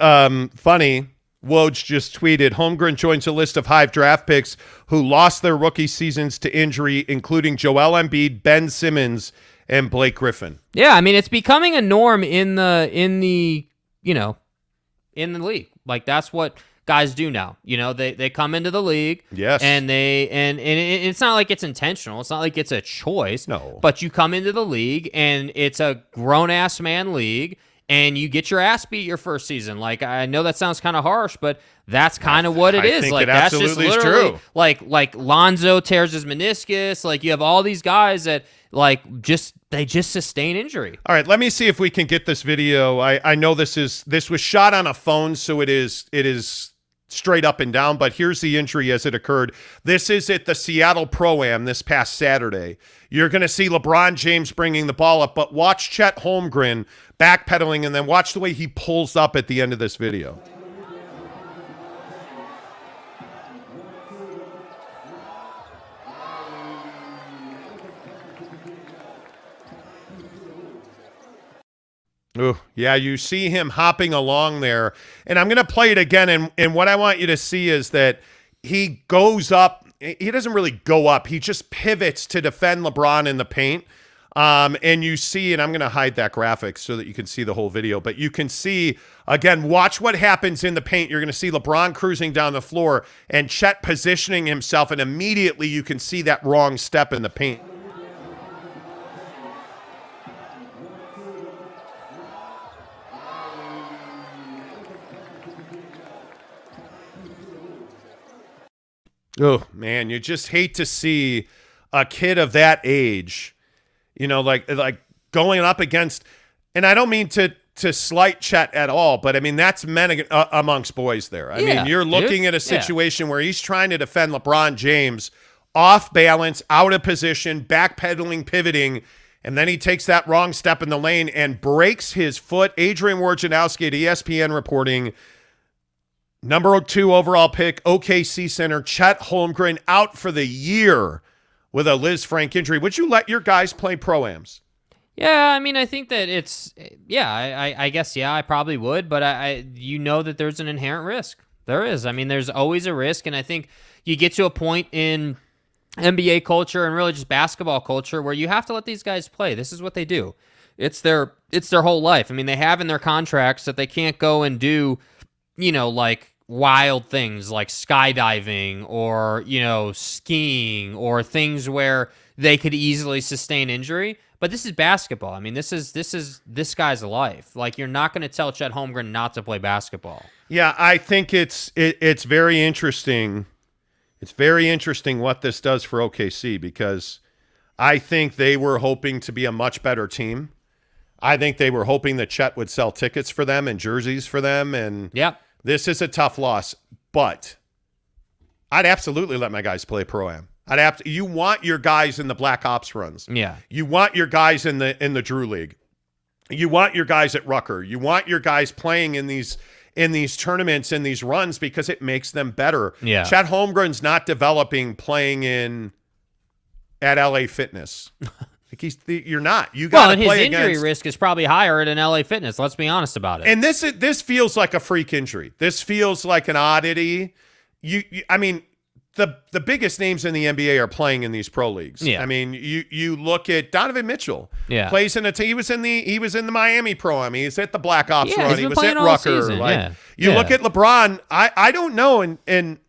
funny, Woj just tweeted, Holmgren joins a list of Hive draft picks who lost their rookie seasons to injury, including Joel Embiid, Ben Simmons, and Blake Griffin. Yeah, I mean, it's becoming a norm in the league. Like, that's what guys do now. They come into the league. Yes. And it's not like it's intentional. It's not like it's a choice. No. But you come into the league and it's a grown-ass man league and you get your ass beat your first season. Like, I know that sounds kind of harsh, but that's kind of what it is. Think like, it that's just absolutely is literally true. Like Lonzo tears his meniscus. Like, you have all these guys that they just sustain injury. All right, let me see if we can get this video. I know this was shot on a phone, so it is straight up and down, but here's the injury as it occurred. This is at the Seattle Pro-Am this past Saturday. You're going to see LeBron James bringing the ball up, but watch Chet Holmgren backpedaling, and then watch the way he pulls up at the end of this video. Ooh, yeah, you see him hopping along there. And I'm going to play it again, and what I want you to see is that he goes up. He doesn't really go up. He just pivots to defend LeBron in the paint. And you see, and I'm going to hide that graphic so that you can see the whole video, but you can see, again, watch what happens in the paint. You're going to see LeBron cruising down the floor and Chet positioning himself, and immediately you can see that wrong step in the paint. Oh, man, you just hate to see a kid of that age, like going up against, and I don't mean to slight Chet at all, but I mean, that's men amongst boys there. I mean, you're looking at a situation where he's trying to defend LeBron James off balance, out of position, backpedaling, pivoting, and then he takes that wrong step in the lane and breaks his foot. Adrian Wojnarowski at ESPN reporting, number 2 overall pick, OKC center, Chet Holmgren out for the year with a Liz Frank injury. Would you let your guys play pro-ams? Yeah, I mean, I think that I guess, I probably would, but that there's an inherent risk. There is. I mean, there's always a risk, and I think you get to a point in NBA culture and really just basketball culture where you have to let these guys play. This is what they do. It's their whole life. I mean, they have in their contracts that they can't go and do, like wild things like skydiving or, skiing or things where they could easily sustain injury. But this is basketball. I mean, this is this guy's life. Like, you're not going to tell Chet Holmgren not to play basketball. Yeah, I think it's very interesting. It's very interesting what this does for OKC, because I think they were hoping to be a much better team. I think they were hoping that Chet would sell tickets for them and jerseys for them. And this is a tough loss, but I'd absolutely let my guys play pro-am. You want your guys in the Black Ops runs. Yeah. You want your guys in the Drew League. You want your guys at Rucker. You want your guys playing in these tournaments, in these runs, because it makes them better. Yeah. Chet Holmgren's not developing playing at LA Fitness. You're not. You got to play his injury risk is probably higher at an LA Fitness. Let's be honest about it. And this feels like a freak injury. This feels like an oddity. I mean, the biggest names in the NBA are playing in these pro leagues. Yeah. I mean, you look at Donovan Mitchell. Yeah. Plays in he was in the Miami Pro. I mean, he's at the Black Ops run. He was at all Rucker. Season. You look at LeBron. I don't know, and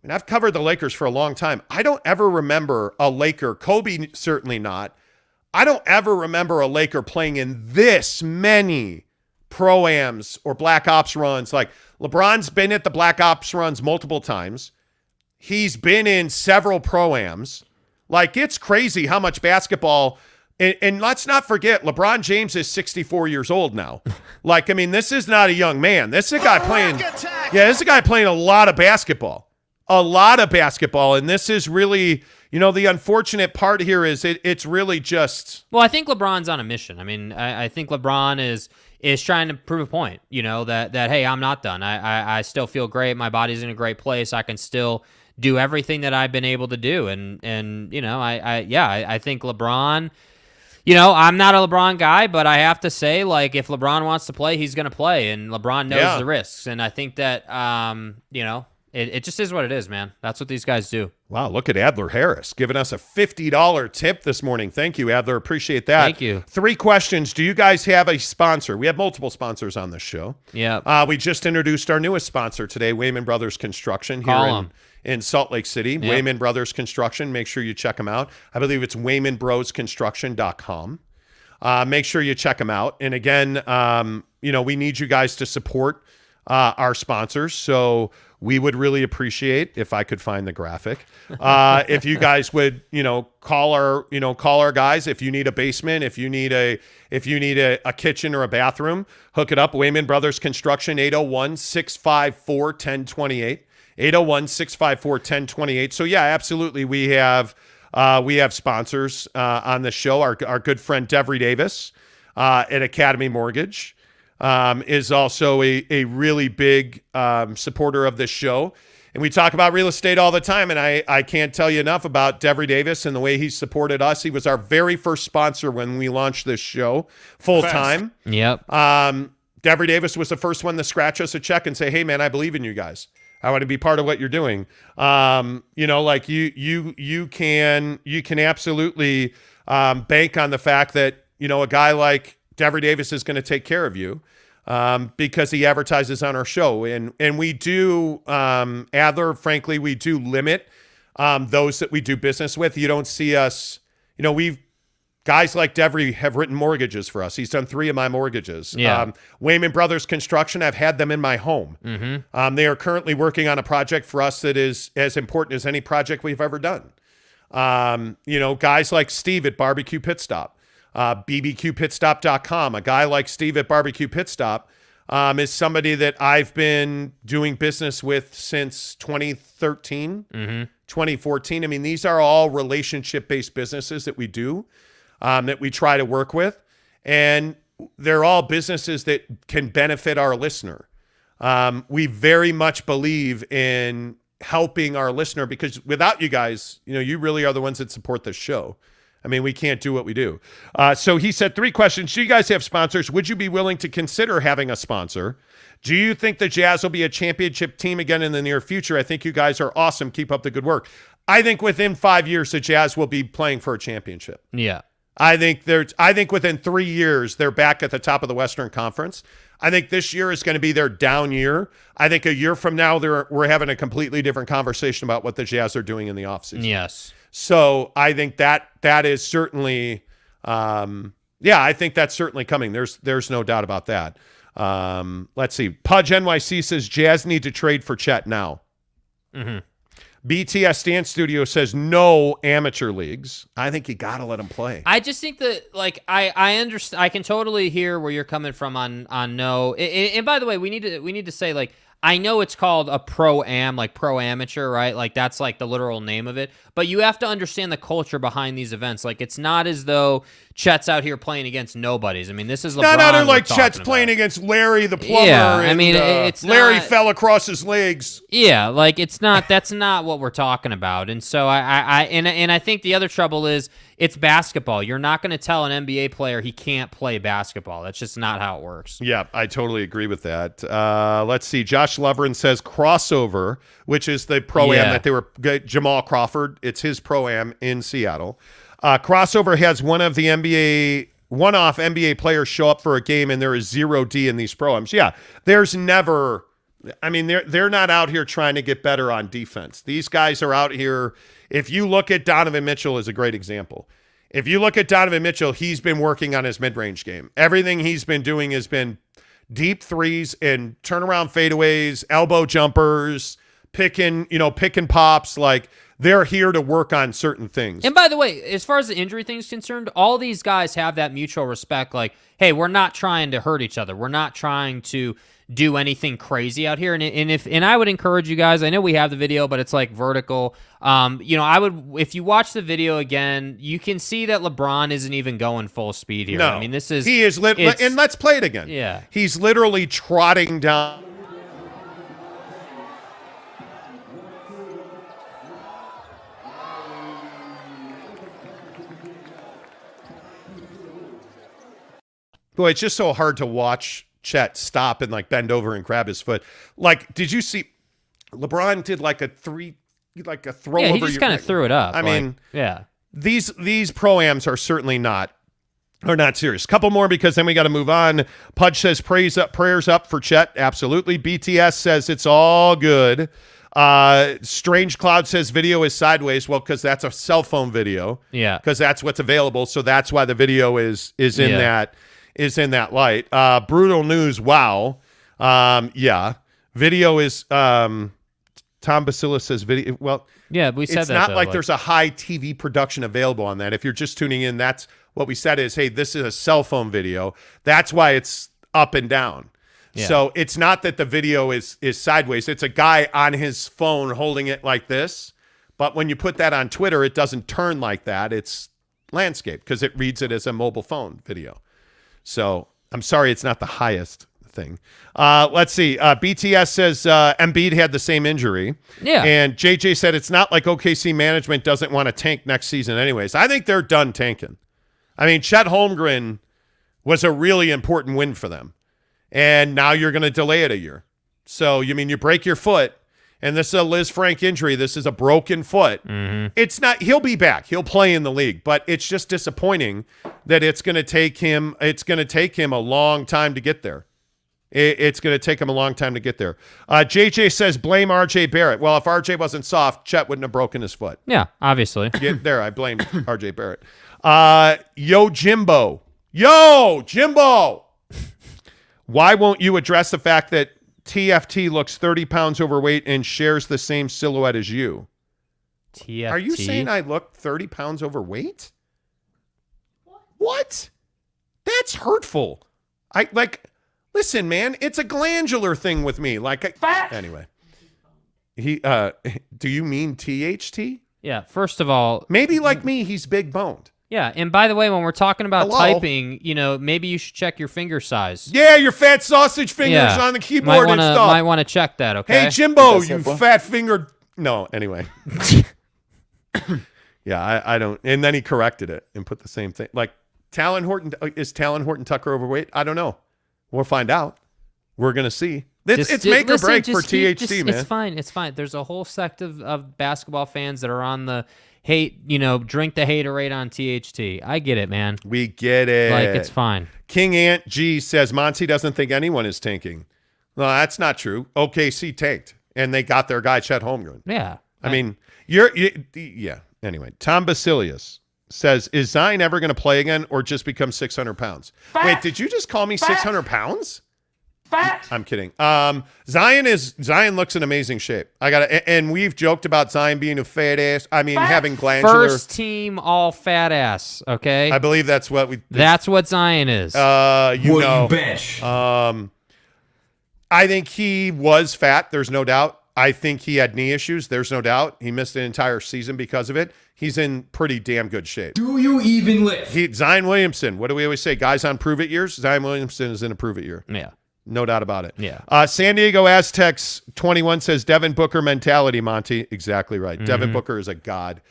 I've covered the Lakers for a long time. I don't ever remember a Laker, Kobe certainly not. I don't ever remember a Laker playing in this many pro-ams or Black Ops runs. Like, LeBron's been at the Black Ops runs multiple times. He's been in several pro-ams. Like, it's crazy how much basketball, and let's not forget, LeBron James is 64 years old now. Like, I mean, this is not a young man. This is a guy playing a lot of basketball. And this is really, the unfortunate part here is it's really just. Well, I think LeBron's on a mission. I mean, I think LeBron is trying to prove a point, that hey, I'm not done. I still feel great. My body's in a great place. I can still do everything that I've been able to do. And I think LeBron, I'm not a LeBron guy, but I have to say, like, if LeBron wants to play, he's going to play, and LeBron knows the risks. And I think that, it just is what it is, man. That's what these guys do. Wow, look at Adler Harris giving us a $50 tip this morning. Thank you, Adler. Appreciate that. Thank you. 3 questions. Do you guys have a sponsor? We have multiple sponsors on this show. Yeah. We just introduced our newest sponsor today, Wayman Brothers Construction here in Salt Lake City. Yep. Wayman Brothers Construction. Make sure you check them out. I believe it's WaymanBrosConstruction.com. Make sure you check them out. And again, we need you guys to support our sponsors. So we would really appreciate if I could find the graphic. If you guys would, call our guys. If you need a basement, if you need a kitchen or a bathroom, hook it up. Wayman Brothers Construction, 801-654-1028. 801-654-1028. So yeah, absolutely. We have sponsors on the show. Our good friend Devery Davis at Academy Mortgage is also a really big supporter of this show. And we talk about real estate all the time, and I can't tell you enough about Devery Davis and the way he supported us. He was our very first sponsor when we launched this show full-time. Yep. Devery Davis was the first one to scratch us a check and say, hey, man, I believe in you guys. I want to be part of what you're doing. Like you can absolutely bank on the fact that, a guy like Devery Davis is going to take care of you because he advertises on our show. And we do, Adler, frankly, we do limit those that we do business with. You don't see us, guys like Devery have written mortgages for us. He's done 3 of my mortgages. Yeah. Wayman Brothers Construction, I've had them in my home. Mm-hmm. They are currently working on a project for us that is as important as any project we've ever done. Guys like Steve at Barbecue Pit Stop, bbqpitstop.com. A guy like Steve at Barbecue Pit Stop is somebody that I've been doing business with since 2013, 2014. I mean, these are all relationship-based businesses that we do. That we try to work with, and they're all businesses that can benefit our listener. We very much believe in helping our listener because without you guys, you really are the ones that support this show. I mean, we can't do what we do. So he said 3 questions. Do you guys have sponsors? Would you be willing to consider having a sponsor? Do you think the Jazz will be a championship team again in the near future? I think you guys are awesome. Keep up the good work. I think within 5 years, the Jazz will be playing for a championship. Yeah. I think within 3 years, they're back at the top of the Western Conference. I think this year is going to be their down year. I think a year from now, we're having a completely different conversation about what the Jazz are doing in the offseason. Yes. So I think that is certainly, I think that's certainly coming. There's no doubt about that. Let's see. Pudge NYC says Jazz need to trade for Chet now. Mm-hmm. BTS Dance Studio says no amateur leagues. I think you got to let them play. I just think that, I understand. I can totally hear where you're coming from on no. And by the way, we need to say, I know it's called a pro-am, pro-amateur, right? That's the literal name of it. But you have to understand the culture behind these events. It's not as though Chet's out here playing against nobodies. I mean, this is LeBron. Not like Chet's playing against Larry the plumber. Yeah, I mean, it's Larry not, fell across his legs. Yeah, it's not. That's not what we're talking about. And so I think the other trouble is it's basketball. You're not going to tell an NBA player he can't play basketball. That's just not how it works. Yeah, I totally agree with that. Let's see. Josh Loverin says crossover, which is the pro-am that they were Jamal Crawford. It's his pro-am in Seattle. Crossover has one-off NBA players show up for a game, and there is 0D in these pro-ams. Yeah, there's never. I mean, they're not out here trying to get better on defense. These guys are out here. If you look at Donovan Mitchell is a great example. If you look at Donovan Mitchell, he's been working on his mid-range game. Everything he's been doing has been deep threes and turnaround fadeaways, elbow jumpers, picking pops. They're here to work on certain things. And by the way, as far as the injury thing is concerned, all these guys have that mutual respect. Hey, we're not trying to hurt each other. We're not trying to do anything crazy out here. And I would encourage you guys. I know we have the video, but it's vertical. I would, if you watch the video again, you can see that LeBron isn't even going full speed here. No, I mean, he is. And let's play it again. Yeah, he's literally trotting down. Boy, it's just so hard to watch Chet stop and bend over and grab his foot. Did you see LeBron did a throw over? Yeah, he just kind of threw it up. I mean, yeah. These pro-ams are certainly not serious. Couple more because then we got to move on. Pudge says prayers up for Chet. Absolutely. BTS says it's all good. Strange Cloud says video is sideways. Well, because that's a cell phone video. Yeah. Because that's what's available. So that's why the video is in that. Is in that light. Brutal news. Wow. Yeah. Video is Tom Basilis says video. Well, yeah, we said it's that. It's not there's a high TV production available on that. If you're just tuning in, that's what we said is, hey, this is a cell phone video. That's why it's up and down. Yeah. So it's not that the video is sideways. It's a guy on his phone holding it like this. But when you put that on Twitter, it doesn't turn like that. It's landscape because it reads it as a mobile phone video. So I'm sorry it's not the highest thing. Let's see. BTS says Embiid had the same injury. Yeah. And JJ said it's not like OKC management doesn't want to tank next season anyways. I think they're done tanking. I mean, Chet Holmgren was a really important win for them. And now you're going to delay it a year. So, you break your foot and this is a Liz Frank injury. This is a broken foot. Mm-hmm. It's not. He'll be back. He'll play in the league, but it's just disappointing that it's going to take him. It's going to take him a long time to get there. It's going to take him a long time to get there. JJ says blame RJ Barrett. Well, if RJ wasn't soft, Chet wouldn't have broken his foot. Yeah, obviously. There, I blame RJ Barrett. Yo, Jimbo. Yo, Jimbo. Why won't you address the fact that TFT looks 30 pounds overweight and shares the same silhouette as you? TFT? Are you saying I look 30 pounds overweight? What? That's hurtful. Listen, man, it's a glandular thing with me. Anyway. Do you mean THT? Yeah, first of all, maybe like me, he's big boned. Yeah, and by the way, when we're talking about Hello? typing, maybe you should check your finger size. Yeah, your fat sausage fingers on the keyboard and stuff. Might want to check that, okay? Hey, Jimbo, you fat fingered. No, anyway. Yeah, I don't. And then he corrected it and put the same thing. Like, is Talon Horton-Tucker overweight? I don't know. We'll find out. We're going to see. It's make or break for THT, man. It's fine. It's fine. There's a whole sect of basketball fans that are on the hate, drink the haterade on THT. I get it, man. We get it. It's fine. King Ant G says Monty doesn't think anyone is tanking. No, that's not true. OKC tanked, and they got their guy Chet Holmgren. Yeah. I mean, yeah. Anyway, Tom Basilius says, is Zion ever going to play again or just become 600 pounds? Wait, did you just call me 600 pounds? I'm kidding. Zion looks in amazing shape. And we've joked about Zion being a fat ass. I mean, having glandular. First team all fat ass. Okay. I believe that's what That's what Zion is. Bench. I think he was fat. There's no doubt. I think he had knee issues. There's no doubt. He missed an entire season because of it. He's in pretty damn good shape. Do you even lift? Zion Williamson. What do we always say? Guys on prove it years. Zion Williamson is in a prove it year. Yeah. No doubt about it. Yeah. San Diego Aztecs 21 says Devin Booker mentality, Monty. Exactly right. Mm-hmm. Devin Booker is a god.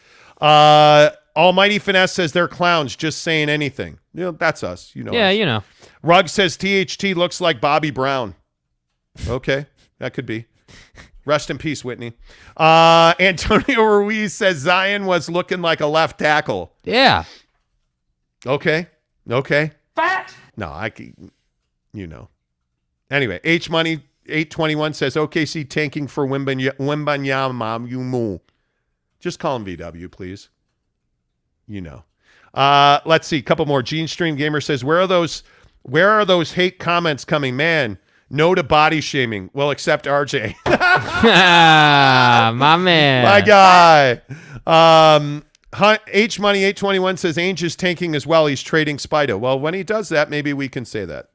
Almighty Finesse says they're clowns, just saying anything. That's us. Yeah, us. Rugg says THT looks like Bobby Brown. Okay, that could be. Rest in peace, Whitney. Antonio Ruiz says Zion was looking like a left tackle. Yeah. Okay. Fat. No, Anyway, H Money 821 says OKC tanking for Wembanyama. Just call him VW, please. Let's see. A couple more. Gene Stream Gamer says, where are those hate comments coming? Man, no to body shaming. Well, except RJ. My man. My guy. H Money 821 says Ainge is tanking as well. He's trading Spido. Well, when he does that, maybe we can say that.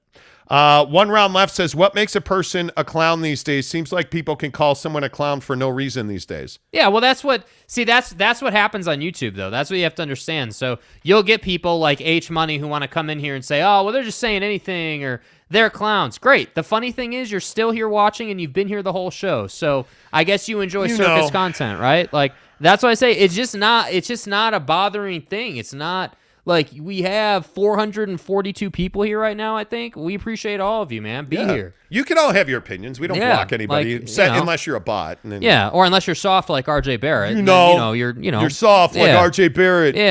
One Round Left says, what makes a person a clown these days? Seems like people can call someone a clown for no reason these days. Yeah, well, that's what happens on YouTube, though. That's what you have to understand. So you'll get people like H Money who want to come in here and say, oh, well, they're just saying anything, or they're clowns. Great. The funny thing is you're still here watching and you've been here the whole show. So I guess you enjoy circus content, right? Like, that's why I say it's just not a bothering thing. It's not like we have 442 people here right now, I think. We appreciate all of you, man. Be here. You can all have your opinions. We don't block anybody, unless you're a bot. Or unless you're soft like RJ Barrett. You're soft like RJ Barrett. Yeah.